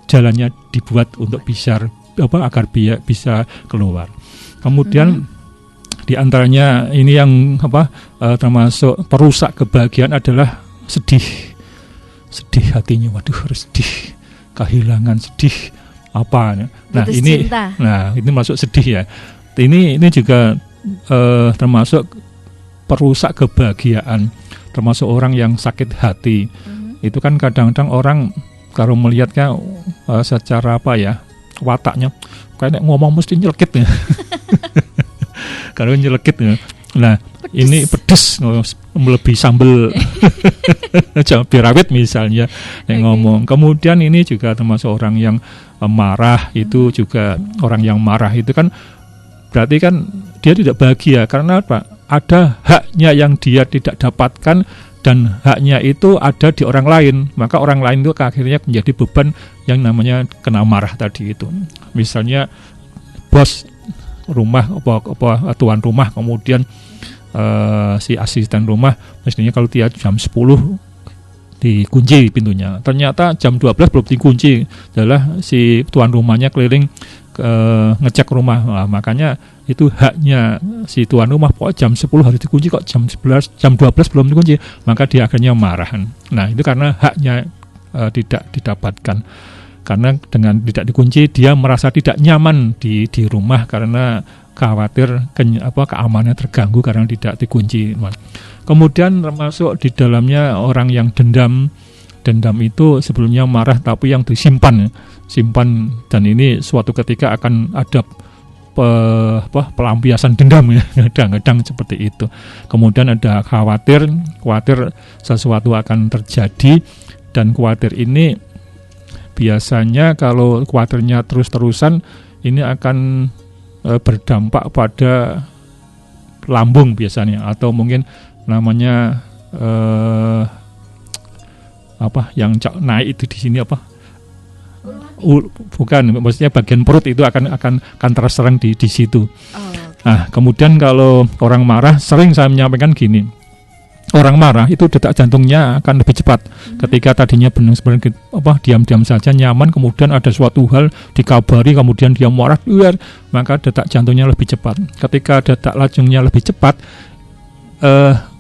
jalannya dibuat untuk agar bisa keluar. Kemudian di antaranya ini yang termasuk perusak kebahagiaan adalah sedih hatinya. Waduh, sedih, kehilangan, sedih apa? Nah ini masuk sedih ya. Ini juga termasuk perusak kebahagiaan, termasuk orang yang sakit hati. Itu kan kadang-kadang orang kalau melihatnya secara wataknya kayak ngomong mesti nyelekit ya. Kalau nyelekit ya. Nah, pedes. Ini pedes, melebihi sambel cabai rawit misalnya ngomong. Kemudian ini juga termasuk orang yang marah itu juga, orang yang marah itu kan berarti kan dia tidak bahagia karena apa? Ada haknya yang dia tidak dapatkan dan haknya itu ada di orang lain, maka orang lain itu akhirnya menjadi beban yang namanya kena marah tadi itu. Misalnya bos rumah tuan rumah, kemudian si asisten rumah mestinya kalau dia jam 10 dikunci pintunya, ternyata jam 12 belum dikunci, adalah si tuan rumahnya keliling ngecek rumah. Nah, makanya itu haknya si tuan rumah, kok jam 10 harus dikunci, kok jam 12 belum dikunci, maka dia akhirnya marah. Nah itu karena haknya tidak didapatkan. Karena dengan tidak dikunci dia merasa tidak nyaman di rumah karena khawatir keamanannya terganggu karena tidak dikunci. Kemudian termasuk di dalamnya orang yang dendam itu sebelumnya marah tapi yang disimpan, dan ini suatu ketika akan ada pelampiasan dendam ya, kadang-kadang seperti itu. Kemudian ada khawatir sesuatu akan terjadi, dan khawatir ini biasanya kalau khawatirnya terus-terusan ini akan berdampak pada lambung biasanya, atau mungkin namanya yang naik itu di sini bukan, maksudnya bagian perut itu akan terserang di situ. Nah, kemudian kalau orang marah, sering saya menyampaikan gini, orang marah itu detak jantungnya akan lebih cepat. Ketika tadinya benar-benar diam-diam saja nyaman, kemudian ada suatu hal dikabari, kemudian dia marah, maka detak jantungnya lebih cepat. Ketika detak jantungnya lebih cepat,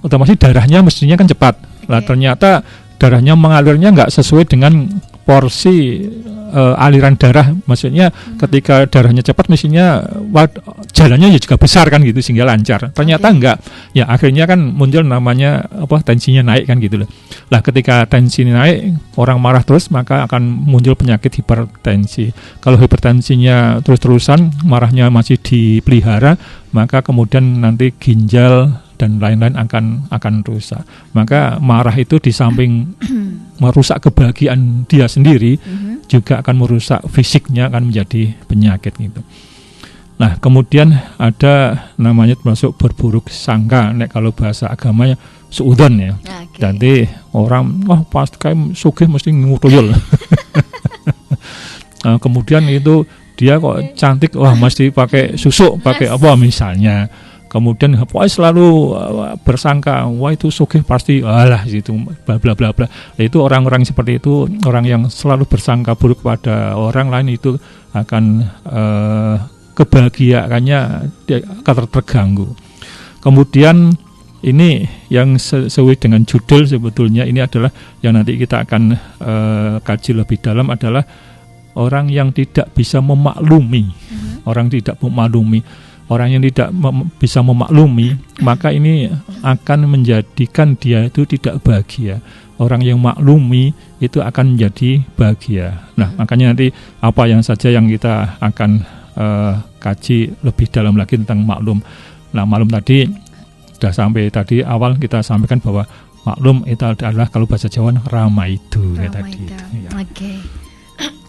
otomatis darahnya mestinya kan cepat. Lah ternyata darahnya mengalirnya nggak sesuai dengan porsi aliran darah, maksudnya ketika darahnya cepat mestinya jalannya ya juga besar kan gitu sehingga lancar. Ternyata enggak, ya akhirnya kan muncul namanya tensinya naik kan gitu loh. Lah ketika tensi naik, orang marah terus, maka akan muncul penyakit hipertensi. Kalau hipertensinya terus-terusan, marahnya masih dipelihara, maka kemudian nanti ginjal dan lain-lain akan rusak. Maka marah itu di samping merusak kebahagiaan dia sendiri, juga akan merusak fisiknya, akan menjadi penyakit gitu. Nah, kemudian ada namanya termasuk berburuk sangka, kalau bahasa agamanya suudzon ya. Nanti orang pasti kayak sugih mesti ngutuyul. Nah, kemudian itu dia kok cantik, mesti pakai susu, pakai apa misalnya. Kemudian selalu bersangka, itu sugih pasti gitu, bla bla bla bla. Itu orang-orang seperti itu, orang yang selalu bersangka buruk pada orang lain, itu akan kebahagiaannya akan terganggu. Kemudian ini yang sesuai dengan judul sebetulnya, ini adalah yang nanti kita akan kaji lebih dalam, adalah orang yang tidak bisa memaklumi. Orang tidak memaklumi. Orang yang tidak bisa memaklumi, maka ini akan menjadikan dia itu tidak bahagia. Orang yang maklumi itu akan menjadi bahagia. Nah, makanya nanti apa yang saja yang kita akan kaji lebih dalam lagi tentang maklum. Nah, maklum tadi sudah sampai tadi awal kita sampaikan bahwa maklum itu adalah kalau bahasa Jawa ramaido tadi. Ya. Oke.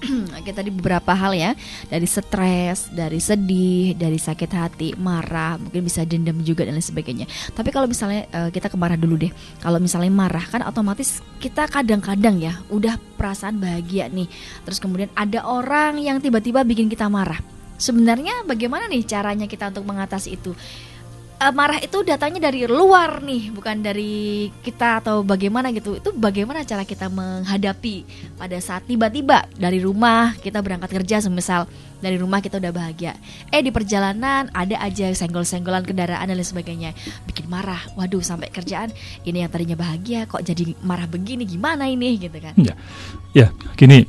Oke, tadi beberapa hal ya, dari stres, dari sedih, dari sakit hati, marah, mungkin bisa dendam juga dan lain sebagainya. Tapi kalau misalnya kita ke marah dulu deh. Kalau misalnya marah kan otomatis kita kadang-kadang ya udah perasaan bahagia nih, terus kemudian ada orang yang tiba-tiba bikin kita marah. Sebenarnya bagaimana nih caranya kita untuk mengatasi itu? Marah itu datangnya dari luar nih, bukan dari kita atau bagaimana gitu. Itu bagaimana cara kita menghadapi pada saat tiba-tiba dari rumah kita berangkat kerja, semisal dari rumah kita udah bahagia, di perjalanan ada aja senggol-senggolan kendaraan dan lain sebagainya, bikin marah. Waduh, sampai kerjaan ini yang tadinya bahagia kok jadi marah begini, gimana ini gitu kan. Ya gini,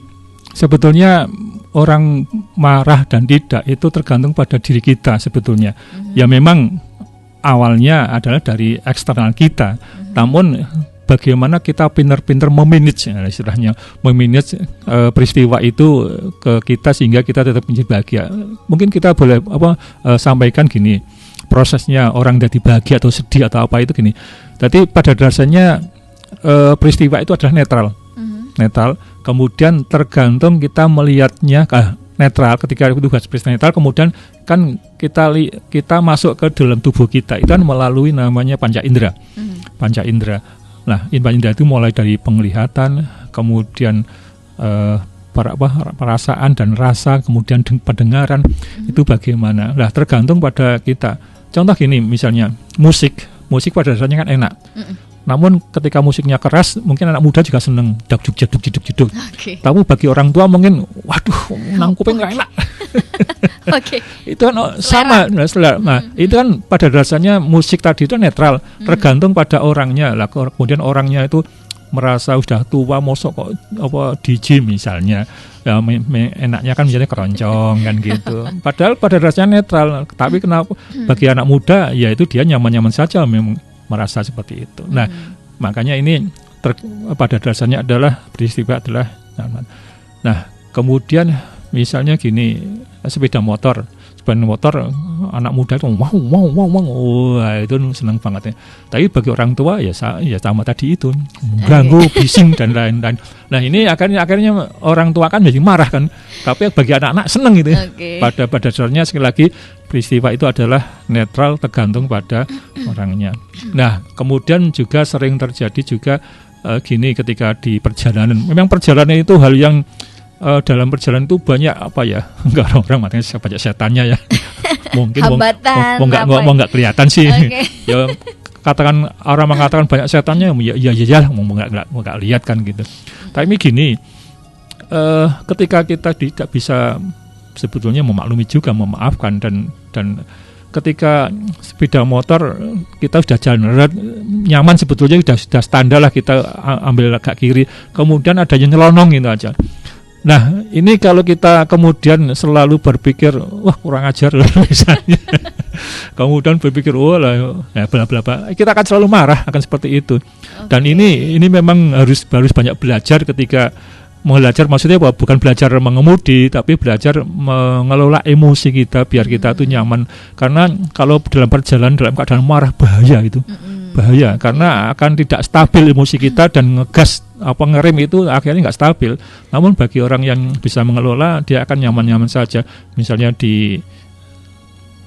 sebetulnya orang marah dan tidak itu tergantung pada diri kita sebetulnya. Ya memang awalnya adalah dari eksternal kita, namun bagaimana kita pintar-pintar memanage, istilahnya memanage peristiwa itu ke kita sehingga kita tetap menjadi bahagia. Mungkin kita boleh sampaikan gini, prosesnya orang jadi bahagia atau sedih atau apa itu gini. Jadi pada dasarnya peristiwa itu adalah netral. netral. Kemudian tergantung kita melihatnya netral. Ketika itu seperti netral, kemudian kan kita masuk ke dalam tubuh kita itu kan melalui namanya panca indera. Panca indera. Nah, panca indera itu mulai dari penglihatan, kemudian perasaan dan rasa, kemudian pendengaran itu bagaimana. Nah, tergantung pada kita. Contoh gini, misalnya musik pada dasarnya kan enak. Namun ketika musiknya keras, mungkin anak muda juga seneng jeduk. Tapi bagi orang tua mungkin, waduh, nang kuping nggak enak. Itu kan sama. Nah, itu kan pada dasarnya musik tadi itu netral, tergantung pada orangnya. Lah kemudian orangnya itu merasa sudah tua, mosok kok DJ misalnya, ya enaknya kan misalnya keroncong kan gitu. Padahal pada dasarnya netral. Tapi kenapa bagi anak muda, ya itu dia nyaman-nyaman saja memang merasa seperti itu. Nah, makanya ini pada dasarnya adalah peristiwa adalah nyaman. Nah, kemudian misalnya gini, sepeda motor anak muda itu wow, itu senang banget ya. Tapi bagi orang tua ya sama tadi itu, ganggu, bising dan lain-lain. Nah, ini akhirnya orang tua kan jadi marah kan. Tapi bagi anak-anak senang gitu ya. Pada dasarnya sekali lagi peristiwa itu adalah netral, tergantung pada orangnya. Nah, kemudian juga sering terjadi juga gini ketika di perjalanan. Memang perjalanan itu hal yang dalam perjalanan itu banyak enggak orang matanya banyak setannya ya. Mungkin nggak kelihatan sih. Ya katakan orang mengatakan banyak setannya, ya nggak lihat kan gitu. Tapi gini, ketika kita tidak bisa sebetulnya memaklumi juga, memaafkan dan ketika sepeda motor kita sudah jalan nyaman, sebetulnya sudah standar lah, kita ambil agak kiri, kemudian ada yang nyelonong gitu aja. Nah, ini kalau kita kemudian selalu berpikir, wah kurang ajar misalnya, kemudian berpikir, kita akan selalu marah akan seperti itu. Dan ini memang harus banyak belajar ketika belajar, maksudnya bukan belajar mengemudi, tapi belajar mengelola emosi kita biar kita tuh nyaman. Karena kalau dalam perjalanan dalam keadaan marah, bahaya itu. Bahaya karena akan tidak stabil emosi kita, dan ngegas ngerem itu akhirnya nggak stabil. Namun bagi orang yang bisa mengelola, dia akan nyaman-nyaman saja. Misalnya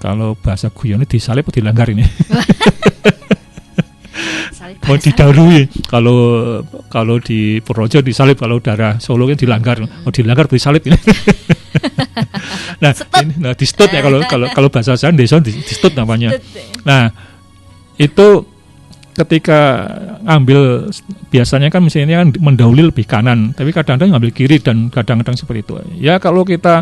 kalau bahasa guyonnya disalip atau dilanggar ini. Mau didahului. Kalau di Purworejo disalip, kalau daerah Solo kan dilanggar. Mau dilanggar disalip ini. Nah, di stut ya, kalau bahasa saya desa di stut namanya. Nah, itu ketika ngambil, biasanya kan misalnya kan mendahului lebih kanan, tapi kadang-kadang ngambil kiri dan kadang-kadang seperti itu. Ya kalau kita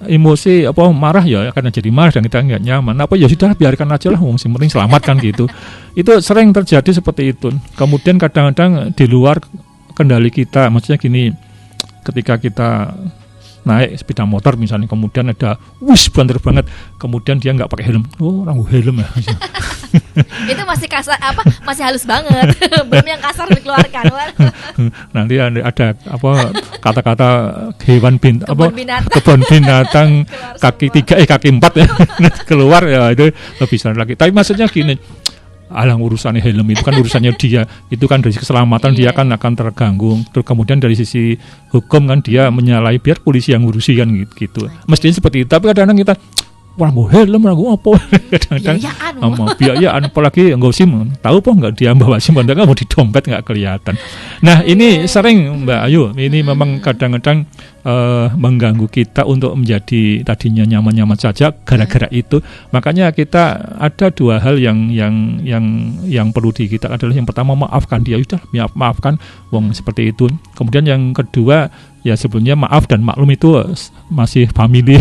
emosi marah ya akan jadi marah dan kita nggak nyaman. Ya sudah biarkan aja lah, yang penting selamatkan gitu. Itu sering terjadi seperti itu. Kemudian kadang-kadang di luar kendali kita, maksudnya gini, ketika kita naik sepeda motor misalnya, kemudian ada banter banget, kemudian dia nggak pakai helm. Orang helm ya. Itu masih kasar, masih halus banget. Belum yang kasar dikeluarkan. Nanti ada kata-kata hewan kebun binatang kaki 3 kaki 4 ya keluar, ya itu lebih serem lagi. Tapi maksudnya gini, urusannya helm itu kan urusannya dia, itu kan dari keselamatan dia kan akan terganggu. Terus kemudian dari sisi hukum kan dia menyalahi, biar polisi yang ngurusi kan gitu. Mestinya seperti itu. Tapi kadang-kadang kita mau helm apa kadang-kadang biayaan, apalagi nggak SIM, tahu nggak dia bawa SIM, padahal mau di dompet nggak kelihatan. Nah, ini sering Mbak Ayu, ini memang kadang-kadang mengganggu kita untuk menjadi tadinya nyaman-nyaman saja gara-gara itu. Makanya kita ada dua hal yang perlu kita adalah, yang pertama maafkan dia, sudah maafkan wong seperti itu. Kemudian yang kedua, ya sebenarnya maaf dan maklum itu masih family.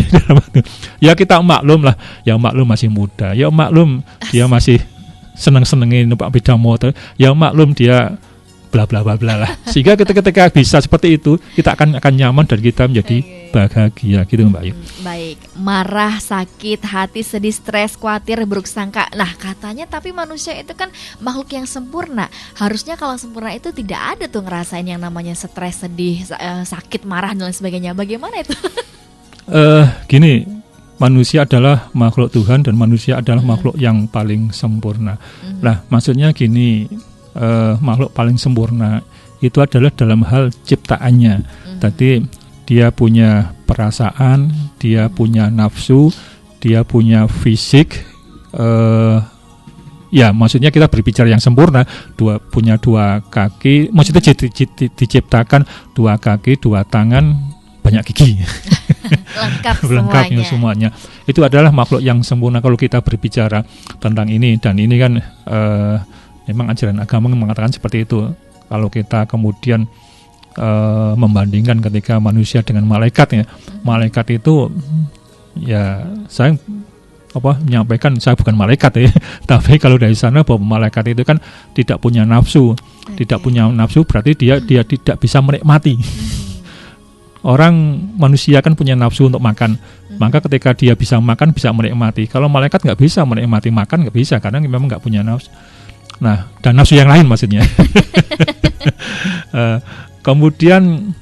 Ya kita maklum lah, ya maklum masih muda, ya maklum dia masih seneng-senengin numpak sepeda motor, ya maklum dia bla bla bla bla lah. Sehingga ketika bisa seperti itu, kita akan nyaman dan kita menjadi bahagia gitu Mbak Ayu. Baik, marah, sakit, hati, sedih, stres, khawatir, buruk sangka. Nah, katanya tapi manusia itu kan makhluk yang sempurna. Harusnya kalau sempurna itu tidak ada tuh ngerasain yang namanya stres, sedih, sakit, marah dan lain sebagainya. Bagaimana itu? Gini, manusia adalah makhluk Tuhan dan manusia adalah makhluk yang paling sempurna. Nah, maksudnya gini, makhluk paling sempurna itu adalah dalam hal ciptaannya. Tadi dia punya perasaan, dia punya nafsu, dia punya fisik. Ya, maksudnya kita berbicara yang sempurna, punya dua kaki, maksudnya diciptakan dua kaki, dua tangan, banyak gigi. Lengkap semuanya. Itu adalah makhluk yang sempurna kalau kita berbicara tentang ini. Dan ini kan memang ajaran agama mengatakan seperti itu. Kalau kita kemudian membandingkan ketika manusia dengan malaikat, ya, malaikat itu ya saya menyampaikan saya bukan malaikat ya, tapi kalau dari sana bahwa malaikat itu kan tidak punya nafsu, tidak punya nafsu berarti dia tidak bisa menikmati. Orang manusia kan punya nafsu untuk makan, maka ketika dia bisa makan bisa menikmati. Kalau malaikat nggak bisa menikmati makan, nggak bisa karena memang nggak punya nafsu. Nah, dan nafsu yang lain maksudnya. Kemudian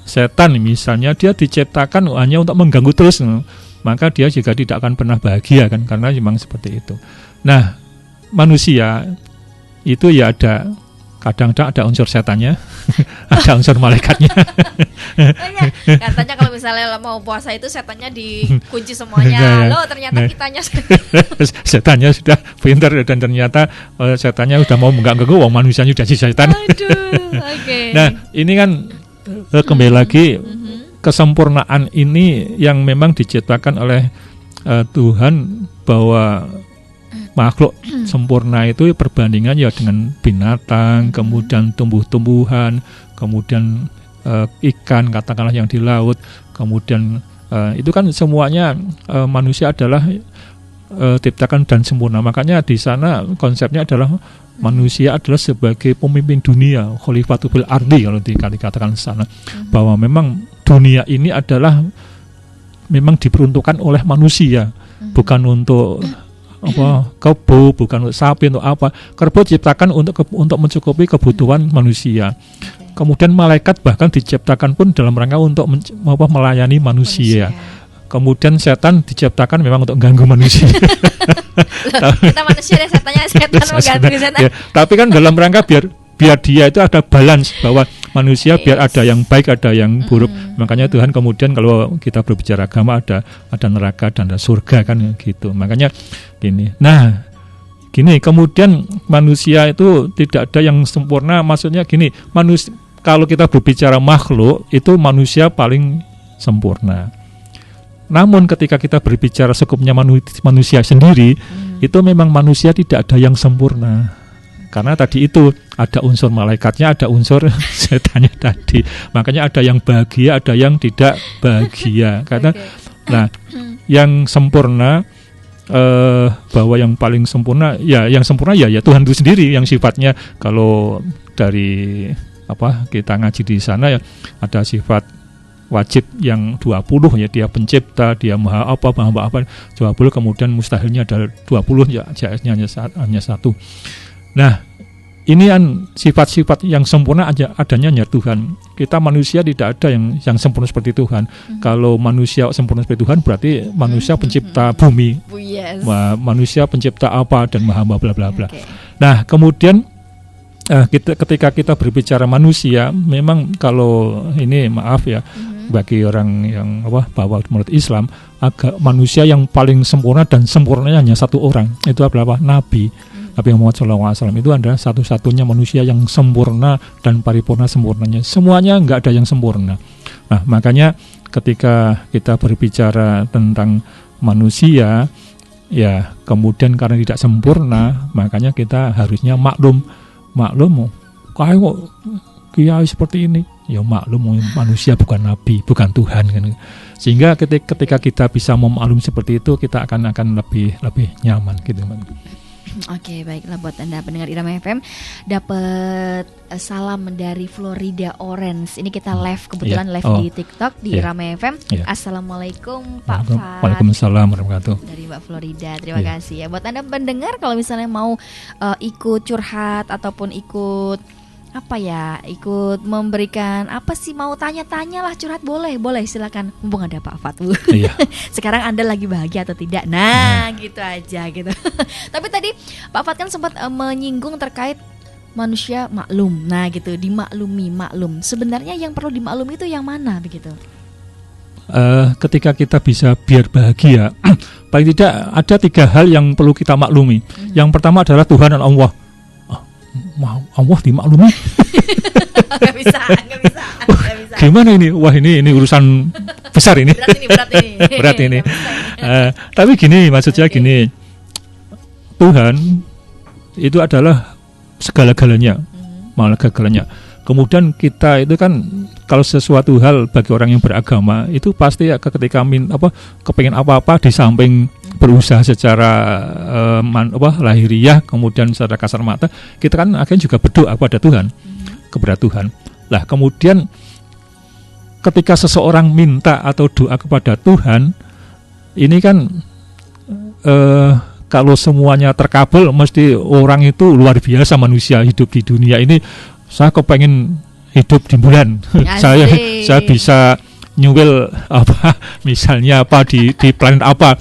setan misalnya dia diciptakan hanya untuk mengganggu terus, maka dia juga tidak akan pernah bahagia kan, karena memang seperti itu. Nah, manusia itu ya ada kadang-kadang ada unsur setannya, ada unsur malaikatnya. Katanya kalau misalnya mau puasa itu setannya dikunci semuanya. Loh, ternyata kitanya setannya sudah pintar dan ternyata setannya sudah mau mengganggu wong manusianya sudah si setan. Aduh, okay. Nah, ini kan kembali lagi kesempurnaan ini yang memang diciptakan oleh Tuhan, bahwa makhluk sempurna itu perbandingan ya dengan binatang, kemudian tumbuh-tumbuhan, kemudian ikan katakanlah yang di laut, kemudian itu kan semuanya manusia adalah ciptakan dan sempurna. Makanya di sana konsepnya adalah manusia adalah sebagai pemimpin dunia, khalifatul fil ardi kalau dikatakan sana, bahwa memang dunia ini adalah memang diperuntukkan oleh manusia, bukan untuk kebo, bukan untuk sapi, untuk apa. Kerbau diciptakan untuk mencukupi kebutuhan manusia. Kemudian malaikat bahkan diciptakan pun dalam rangka untuk melayani manusia. Kemudian setan diciptakan memang untuk mengganggu manusia. Kita manusia dan setannya setan mengganggu setan. Ya, tapi kan dalam rangka biar dia itu ada balance, bahwa manusia biar ada yang baik, ada yang buruk. Makanya Tuhan kemudian kalau kita berbicara agama ada neraka dan ada surga kan gitu. Makanya gini. Nah, gini, kemudian manusia itu tidak ada yang sempurna. Maksudnya gini, kalau kita berbicara makhluk itu manusia paling sempurna. Namun ketika kita berbicara sekupnya manusia sendiri, itu memang manusia tidak ada yang sempurna. Karena tadi itu ada unsur malaikatnya, ada unsur setannya tadi. Makanya ada yang bahagia, ada yang tidak bahagia. Karena nah, yang sempurna bahwa yang paling sempurna ya yang sempurna ya Tuhan itu sendiri, yang sifatnya kalau dari kita ngaji di sana ya ada sifat wajib yang 20 ya, dia pencipta, dia maha apa 20, kemudian mustahilnya ada 20 ya, jaiznya hanya satu. Nah, ini kan sifat-sifat yang sempurna adanya hanya Tuhan. Kita manusia tidak ada yang sempurna seperti Tuhan. Kalau manusia sempurna seperti Tuhan berarti manusia pencipta bumi, manusia pencipta apa dan maha bla bla bla. Nah, kemudian ketika kita berbicara manusia, memang kalau ini maaf ya, bagi orang yang bahwa menurut Islam manusia yang paling sempurna dan sempurnanya hanya satu orang, itu adalah Nabi Muhammad SAW. Itu adalah satu-satunya manusia yang sempurna dan paripurna sempurnanya. Semuanya nggak ada yang sempurna. Nah, makanya ketika kita berbicara tentang manusia, ya kemudian karena tidak sempurna, makanya kita harusnya maklum kayak kiai seperti ini. Ya maklum, manusia bukan nabi, bukan Tuhan kan. Sehingga ketika kita bisa memaklum seperti itu, kita akan lebih nyaman gitu. Oke, baiklah buat Anda pendengar Irama FM, dapat salam dari Florida Orange. Ini kita live, kebetulan live di TikTok di Irama FM. Assalamualaikum Pak Fat. Waalaikumsalam warahmatullahi wabarakatuh. Dari Mbak Florida, terima kasih ya. Buat Anda pendengar, kalau misalnya mau ikut curhat ataupun ikut memberikan mau tanya-tanya lah, curhat boleh silakan, mumpung ada Pak Fat. Sekarang Anda lagi bahagia atau tidak? Nah, gitu aja gitu. Tapi tadi Pak Fat kan sempat menyinggung terkait manusia maklum. Nah gitu, dimaklumi, maklum. Sebenarnya yang perlu dimaklumi itu yang mana begitu? Ketika kita bisa biar bahagia, paling tidak ada 3 hal yang perlu kita maklumi. Yang pertama adalah Tuhan dan Allah. Allah dimaklumi? Gak bisa. Gimana ini? Wah ini urusan besar ini. Berat ini. Tapi gini, maksudnya gini, Tuhan itu adalah segala-galanya, malah-galanya. Kemudian kita itu kan kalau sesuatu hal bagi orang yang beragama itu pasti ya ketika kepengen apa-apa di samping berusaha secara lahiriah, kemudian secara kasar mata, kita kan akhirnya juga berdoa kepada Tuhan. Lah kemudian ketika seseorang minta atau doa kepada Tuhan, ini kan kalau semuanya terkabul, mesti orang itu luar biasa manusia hidup di dunia ini. Saya kepengen hidup di bulan. saya bisa nyuwil misalnya di planet apa.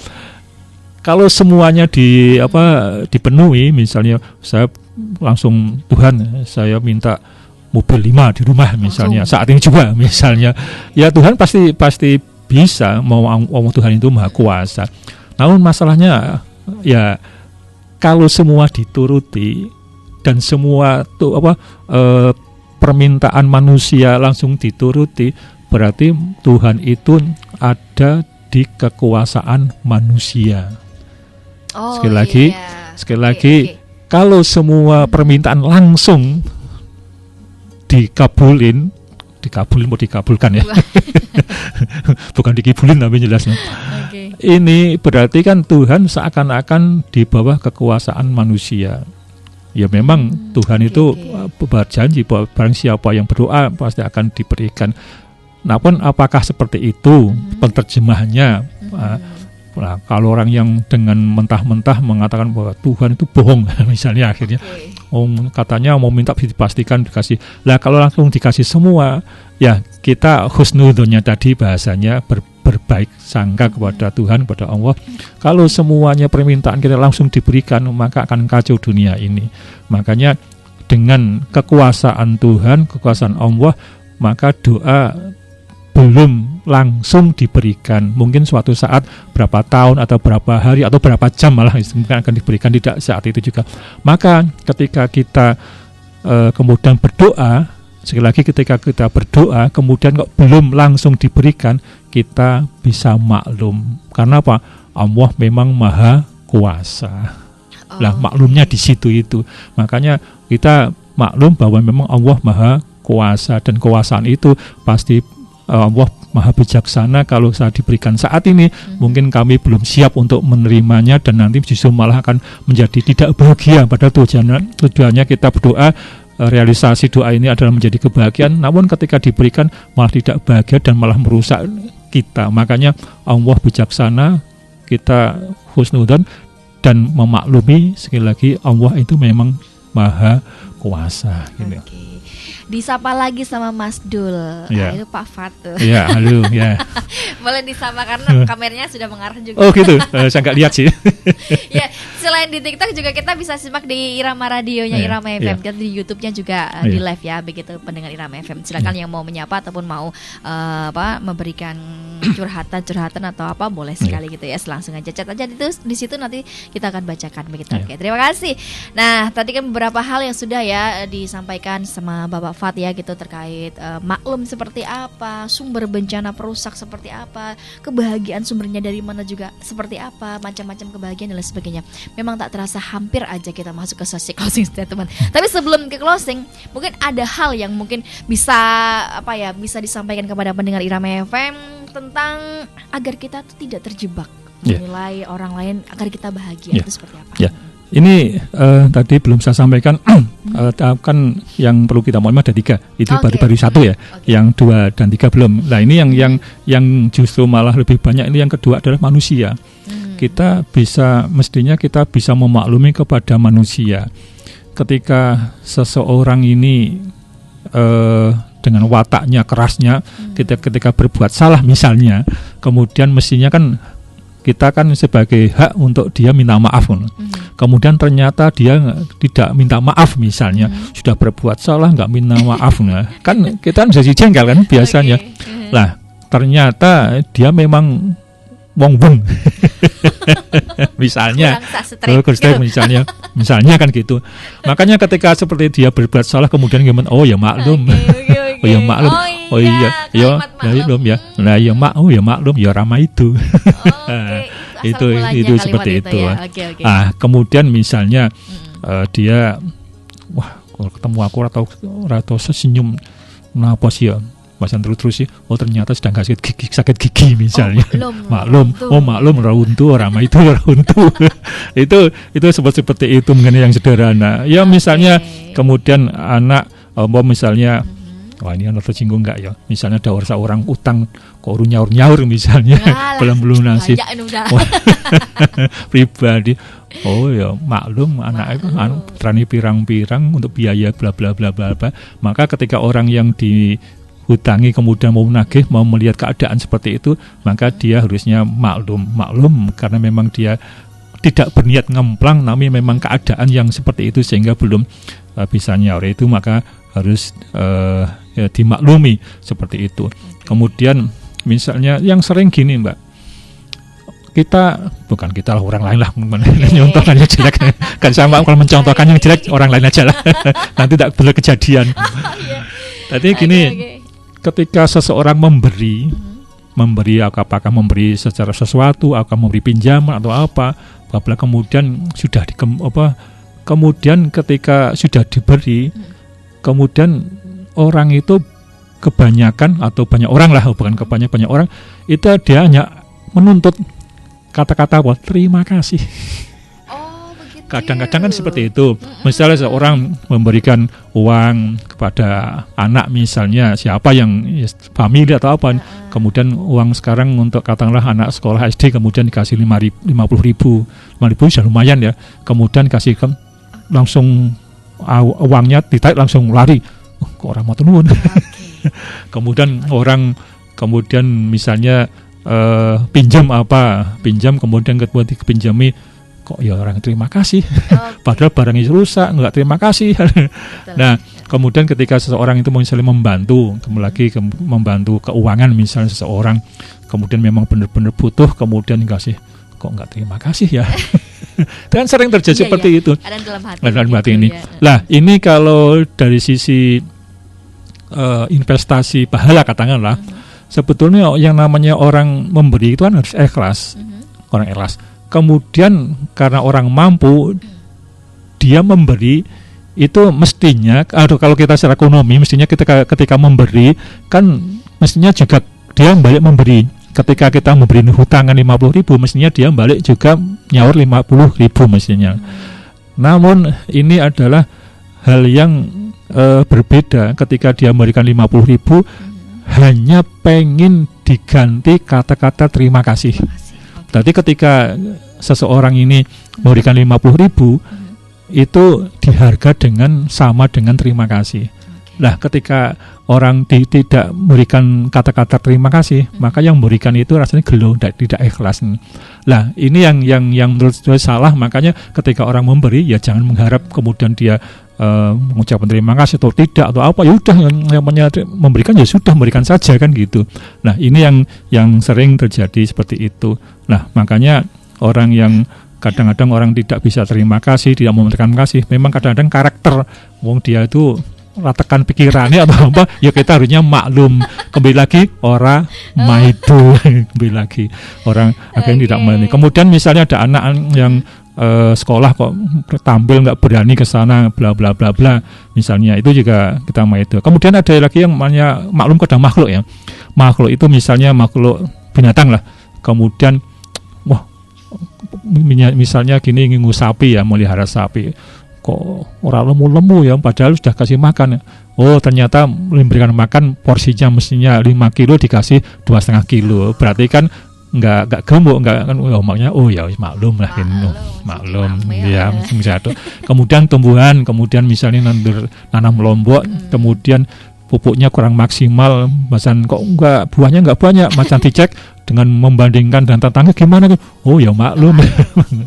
Kalau semuanya dipenuhi, misalnya saya langsung Tuhan, saya minta mobil 5 di rumah misalnya. Saat ini juga misalnya. Ya Tuhan pasti bisa, mau Tuhan itu maha kuasa. Namun masalahnya ya kalau semua dituruti dan semua permintaan manusia langsung dituruti, berarti Tuhan itu ada di kekuasaan manusia. Sekali lagi, kalau semua permintaan langsung dikabulkan ya. Bukan dikibulin tapi jelasnya. Ini berarti kan Tuhan seakan-akan di bawah kekuasaan manusia. Ya memang Tuhan itu berjanji bahwa barang siapa yang berdoa pasti akan diberikan. Namun apakah seperti itu penerjemahannya? Nah, kalau orang yang dengan mentah-mentah mengatakan bahwa Tuhan itu bohong misalnya akhirnya katanya mau minta dipastikan dikasih. Lah kalau langsung dikasih semua, ya kita husnudzonnya tadi bahasanya berbaik sangka kepada Tuhan, kepada Allah. Kalau semuanya permintaan kita langsung diberikan, maka akan kacau dunia ini. Makanya dengan kekuasaan Tuhan, kekuasaan Allah, maka doa belum langsung diberikan. Mungkin suatu saat, berapa tahun atau berapa hari atau berapa jam malah mungkin akan diberikan, tidak saat itu juga. Maka ketika kita kemudian berdoa, sekali lagi ketika kita berdoa kemudian kok belum langsung diberikan, kita bisa maklum. Karena apa? Allah memang maha kuasa. Lah maklumnya di situ itu. Makanya kita maklum bahwa memang Allah maha kuasa, dan kekuasaan itu pasti Allah maha bijaksana. Kalau saya diberikan saat ini, mungkin kami belum siap untuk menerimanya, dan nanti justru malah akan menjadi tidak bahagia. Padahal tujuannya kita berdoa, realisasi doa ini adalah menjadi kebahagiaan, namun ketika diberikan malah tidak bahagia dan malah merusak kita. Makanya Allah bijaksana, kita husnudzon dan memaklumi. Sekali lagi Allah itu memang maha kuasa gitu. Disapa lagi sama Mas Dul. Ya. Itu Pak Fat. Ya, halo ya. Boleh disapa karena kameranya sudah mengarah juga. Oh gitu, saya nggak lihat sih. Ya, selain di TikTok juga kita bisa simak di Irama Radionya Irama FM. Kita di YouTube-nya juga di live ya, begitu pendengar Irama FM. Silakan yang mau menyapa ataupun mau memberikan curhatan atau apa, boleh sekali gitu ya. Langsung aja chat aja di situ, nanti kita akan bacakan begitu. Oke, terima kasih. Nah, tadi kan beberapa hal yang sudah ya disampaikan sama Bapak Fat ya gitu, terkait maklum seperti apa, sumber bencana perusak seperti apa, kebahagiaan sumbernya dari mana juga seperti apa, macam-macam kebahagiaan dan lain sebagainya. Memang tak terasa hampir aja kita masuk ke sesi closing statement. Tapi sebelum ke closing, mungkin ada hal yang mungkin bisa bisa disampaikan kepada pendengar Irama FM tentang agar kita tuh tidak terjebak menilai orang lain, agar kita bahagia. Itu seperti apa? Ini tadi belum saya sampaikan, kan yang perlu kita mohon ada 3, itu baru 1 ya, yang 2 dan 3 belum. Nah ini yang justru malah lebih banyak, ini yang kedua adalah manusia. Mestinya kita bisa memaklumi kepada manusia. Ketika seseorang ini dengan wataknya kerasnya, ketika berbuat salah misalnya, kemudian mestinya kan kita kan sebagai hak untuk dia minta maaf. Kemudian ternyata dia tidak minta maaf misalnya, sudah berbuat salah nggak minta maaf, kan kita jadi jengkel kan biasanya. Lah ternyata dia memang wong misalnya, misalnya kan gitu. Makanya ketika seperti dia berbuat salah kemudian gimana? Oh ya maklum. Oh ya maklum. Oh iya, ya maklum ya. Nah ya maklum ya ramah itu. Itu seperti itu. Ya. Ah, kemudian misalnya dia wah kalau ketemu aku atau senyum kenapa sih ya? Bahasan terus sih. Oh ternyata sedang sakit gigi misalnya. Maklum runtuh ramah itu runtuh. itu seperti itu mengenai yang sederhana. Ya misalnya kemudian anak misalnya wah ini anak tersinggung enggak ya? Misalnya ada seorang utang kok nyaur misalnya belum nasi pribadi. Oh ya maklum anak itu trani pirang-pirang untuk biaya bla bla bla bla. Maka ketika orang yang dihutangi kemudian mau menagih, mau melihat keadaan seperti itu, maka dia harusnya maklum karena memang dia tidak berniat ngemplang, namun memang keadaan yang seperti itu sehingga belum bisa nyaur itu, maka harus dimaklumi seperti itu. Kemudian misalnya yang sering gini Mbak, kita lah orang lain lah nyontohkannya jelek kan sama kalau mencontohkan yang jelek orang lain aja lah nanti tak boleh kejadian. Tadi gini, ketika seseorang memberi apakah memberi secara sesuatu, apakah memberi pinjaman atau apa, kemudian sudah kemudian ketika sudah diberi, kemudian orang itu kebanyakan atau banyak orang lah, bukan banyak orang itu dia hanya menuntut kata-kata apa? Terima kasih. Kadang-kadang kan seperti itu. Misalnya seorang memberikan uang kepada anak misalnya, siapa yang famili atau apa, kemudian uang sekarang untuk katakanlah anak sekolah SD kemudian dikasih 50.000 sudah lumayan ya. Kemudian kasihkan langsung uangnya ditarik langsung lari. Kok orang mau nuwun. Kemudian misalnya pinjam kemudian dipinjami kok ya orang terima kasih. Padahal barangnya rusak nggak terima kasih. Nah kemudian ketika seseorang itu misalnya membantu membantu keuangan misalnya seseorang kemudian memang benar-benar butuh kemudian dikasih kok nggak terima kasih ya. Dan sering terjadi seperti itu dalam hati ini. Lah ini kalau dari sisi investasi pahala katakanlah, sebetulnya yang namanya orang memberi itu kan harus ikhlas. Orang ikhlas. Kemudian karena orang mampu dia memberi itu mestinya kalau kita secara ekonomi mestinya ketika memberi kan mestinya juga dia balik memberi. Ketika kita memberi hutangan 50.000 mestinya dia balik juga nyaur 50.000 mestinya. Namun ini adalah hal yang berbeda ketika dia memberikan 50.000 hanya pengen diganti kata-kata terima kasih. Berarti ketika seseorang ini memberikan 50.000 itu diharga sama dengan terima kasih. Nah, ketika orang tidak memberikan kata-kata terima kasih, maka yang memberikan itu rasanya gelo, tidak ikhlas. Nah, ini yang menurut saya salah. Makanya ketika orang memberi, ya jangan mengharap kemudian dia mengucapkan terima kasih atau tidak atau apa. Ya udah, yang memberikan ya sudah memberikan saja kan gitu. Nah, ini yang sering terjadi seperti itu. Nah, makanya orang yang kadang-kadang orang tidak bisa terima kasih, tidak memberikan kasih, memang kadang-kadang karakter dia itu ratakan pikirannya atau apa, ya kita harusnya maklum. Kembali lagi orang maidu, kembali lagi orang akhirnya tidak mengerti. Kemudian misalnya ada anak yang sekolah kok tampil nggak berani ke sana, bla bla bla bla, misalnya itu juga kita maidu. Kemudian ada lagi yang namanya maklum kepada makhluk ya. Makhluk itu misalnya makhluk binatang lah. Kemudian misalnya gini ngingu sapi ya, melihara sapi. Kok orang lemu-lemu ya, padahal sudah kasih makan. Oh ternyata memberikan makan porsinya mestinya 5 kilo dikasih 2,5 kilo. Berarti kan nggak gemuk, nggak kan? Makanya ya maklum lah, maklum ya misalnya. Kemudian tumbuhan, kemudian misalnya nanam lombok, kemudian pupuknya kurang maksimal, macan kok buahnya enggak banyak, macan dicek dengan membandingkan dan tetangga gimana? Oh ya maklum,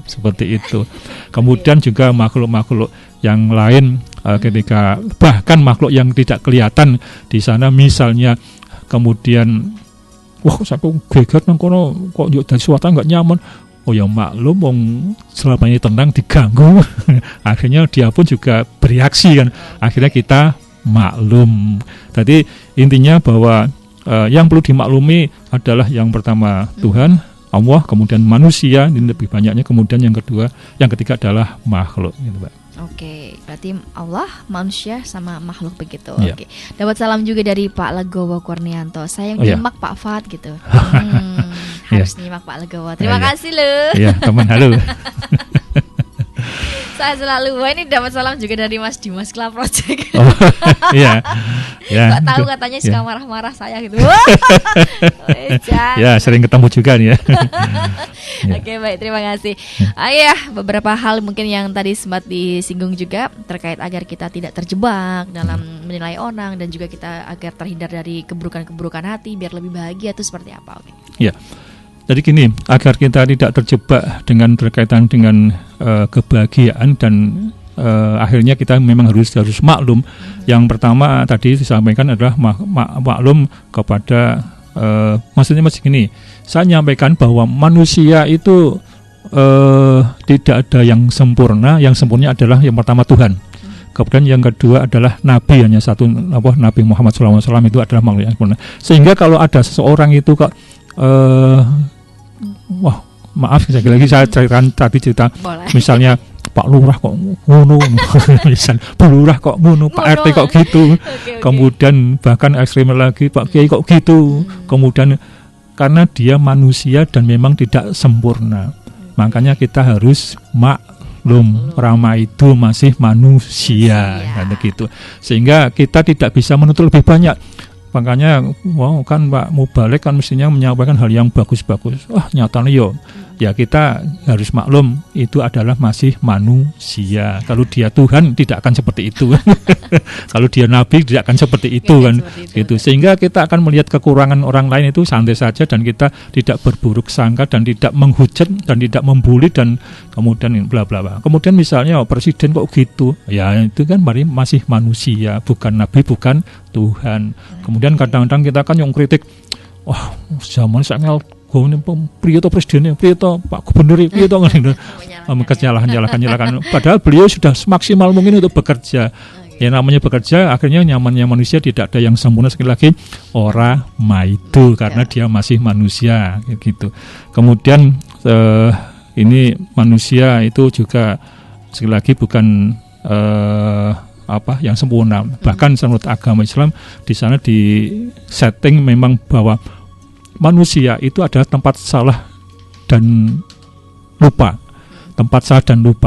seperti itu. Kemudian juga makhluk-makhluk yang lain ketika bahkan makhluk yang tidak kelihatan di sana, misalnya kemudian wah saya geger nang kono kok yo dari suatu nggak nyaman. Oh ya maklum, wong selama ini tenang diganggu, akhirnya dia pun juga bereaksi kan. Akhirnya kita maklum. Jadi intinya bahwa yang perlu dimaklumi adalah yang pertama Tuhan, Allah, kemudian manusia, ini lebih banyaknya, kemudian yang ketiga adalah makhluk, gitu, Pak. Oke, berarti Allah, manusia, sama makhluk begitu. Ya. Oke, dapat salam juga dari Pak Legowo Kurnianto. Saya Oh, nyimak Pak Fat gitu. Harus nyimak Pak Legowo. Terima kasih loh. Iya, teman, halo. Saya selalu, wah ini dapat salam juga dari Mas Dimas Club Project. Oh, iya. Ya. Kok tahu katanya suka marah-marah saya gitu. Ya, sering ketemu juga nih ya. Oke, baik, terima kasih. Ya, beberapa hal mungkin yang tadi sempat disinggung juga terkait agar kita tidak terjebak dalam menilai orang, dan juga kita agar terhindar dari keburukan-keburukan hati biar lebih bahagia, itu seperti apa? Oke. Ya. Jadi gini, agar kita tidak terjebak dengan berkaitan dengan kebahagiaan dan akhirnya kita memang harus maklum. Yang pertama tadi disampaikan adalah maklum kepada maksudnya masih gini. Saya nyampaikan bahwa manusia itu tidak ada yang sempurna. Yang sempurna adalah yang pertama Tuhan. Kemudian yang kedua adalah Nabi, hanya satu, Nabi Muhammad SAW itu adalah makhluk yang sempurna. Sehingga kalau ada seseorang itu kok wah maaf sekali lagi saya cerita misalnya Pak Lurah kok ngono, misal Bu Lurah kok ngono, Pak RT kok gitu, kemudian bahkan ekstrim lagi Pak Kiai kok gitu, kemudian karena dia manusia dan memang tidak sempurna, makanya kita harus maklum, Rama itu masih manusia, gitu, sehingga kita tidak bisa menuntut lebih banyak. Makanya, kan Pak Mubalek kan mestinya menyampaikan hal yang bagus-bagus. Wah, nyatanya ya kita harus maklum itu adalah masih manusia. Kalau dia Tuhan tidak akan seperti itu. Kalau dia Nabi tidak akan seperti itu kan. Gitu. Sehingga kita akan melihat kekurangan orang lain itu santai saja, dan kita tidak berburuk sangka dan tidak menghujat dan tidak membuli dan kemudian bla bla bla. Kemudian misalnya presiden kok gitu. Ya itu kan masih manusia, bukan Nabi, bukan Tuhan. Kemudian kadang-kadang kita kan yang kritik, wah zaman saya priyo to presiden, priyo to Pak Gubernur, priyo to ngene. Menyalahkan. Padahal beliau sudah semaksimal mungkin untuk bekerja. Ya namanya bekerja, akhirnya nyamannya manusia, tidak ada yang sempurna. Sekali lagi ora maidu, karena dia masih manusia gitu. Kemudian ini manusia itu juga sekali lagi bukan yang sempurna. Bahkan menurut agama Islam di sana di setting memang bahwa manusia itu adalah tempat salah dan lupa.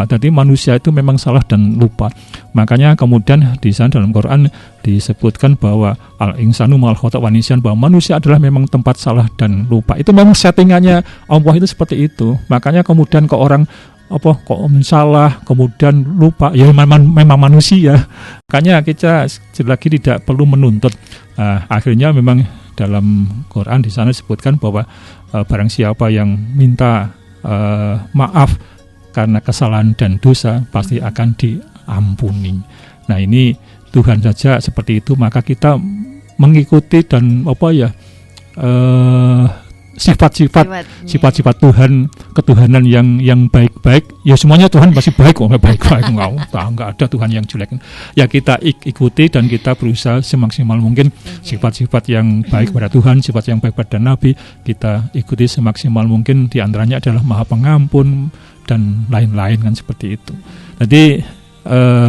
Jadi manusia itu memang salah dan lupa. Makanya kemudian di sana dalam Quran disebutkan bahwa al-insanu ma'al khata' wa nisyan, bahwa manusia adalah memang tempat salah dan lupa. Itu memang settingannya Allah itu seperti itu. Makanya kemudian kok orang kok salah kemudian lupa, ya memang manusia. Makanya kita lagi tidak perlu menuntut. Akhirnya memang dalam Quran di sana disebutkan bahwa barang siapa yang minta maaf karena kesalahan dan dosa pasti akan diampuni. Nah ini Tuhan saja seperti itu, maka kita mengikuti dan sifat-sifat Tuhan, ketuhanan yang baik-baik. Ya semuanya Tuhan pasti baik, baik-baik, nggak ada Tuhan yang jelek. Ya kita ikuti dan kita berusaha semaksimal mungkin sifat-sifat yang baik pada Tuhan, sifat yang baik pada Nabi, kita ikuti semaksimal mungkin. Di antaranya adalah Maha Pengampun dan lain-lain kan seperti itu. Jadi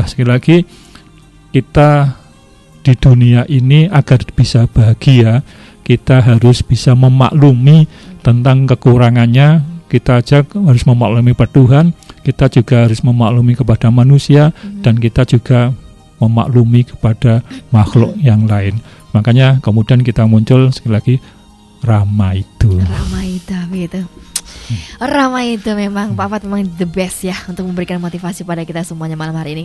sekali lagi kita di dunia ini agar bisa bahagia, kita harus bisa memaklumi tentang kekurangannya. Kita aja harus memaklumi pada Tuhan, kita juga harus memaklumi kepada manusia, dan kita juga memaklumi kepada makhluk yang lain. Makanya kemudian kita muncul sekali lagi Rama itu. Rama itu gitu. Ramai itu memang Pak Fat memang the best ya untuk memberikan motivasi pada kita semuanya malam hari ini.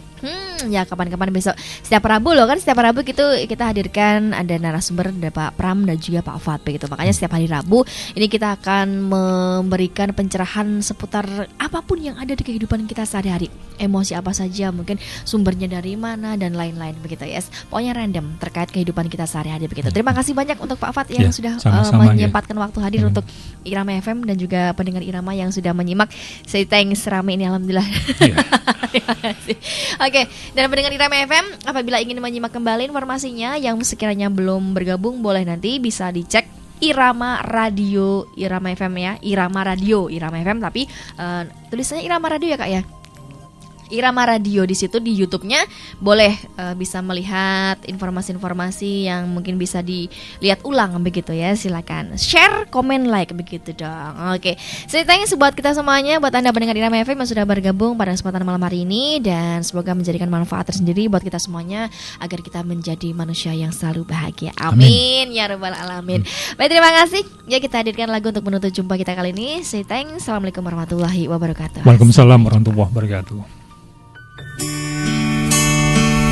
Ya kapan-kapan besok setiap Rabu loh kan, setiap Rabu kita hadirkan ada narasumber dari Pak Pram dan juga Pak Fat begitu. Makanya setiap hari Rabu ini kita akan memberikan pencerahan seputar apapun yang ada di kehidupan kita sehari-hari. Emosi apa saja, mungkin sumbernya dari mana dan lain-lain begitu ya. Pokoknya random terkait kehidupan kita sehari-hari begitu. Terima kasih banyak untuk Pak Fat yang sudah menyempatkan waktu hadir untuk Irama FM dan juga pendengar Irama yang sudah menyimak. Say thanks rame ini alhamdulillah. Terima kasih. Oke, dan pendengar Irama FM apabila ingin menyimak kembali informasinya yang sekiranya belum bergabung boleh nanti bisa dicek Irama Radio, Irama FM ya, Irama Radio, Irama FM tapi tulisannya Irama Radio ya Kak ya. Irama Radio di situ di YouTube-nya boleh bisa melihat informasi-informasi yang mungkin bisa dilihat ulang begitu ya. Silakan share, komen, like begitu dong. Oke. Ceritanya buat kita semuanya, buat Anda pendengar Irama FM yang sudah bergabung pada kesempatan malam hari ini dan semoga menjadikan manfaat tersendiri buat kita semuanya agar kita menjadi manusia yang selalu bahagia. Amin ya rabbal alamin. Baik, terima kasih. Ya kita hadirkan lagu untuk menutup jumpa kita kali ini. Say thanks. Assalamualaikum warahmatullahi wabarakatuh. Waalaikumsalam warahmatullahi wabarakatuh.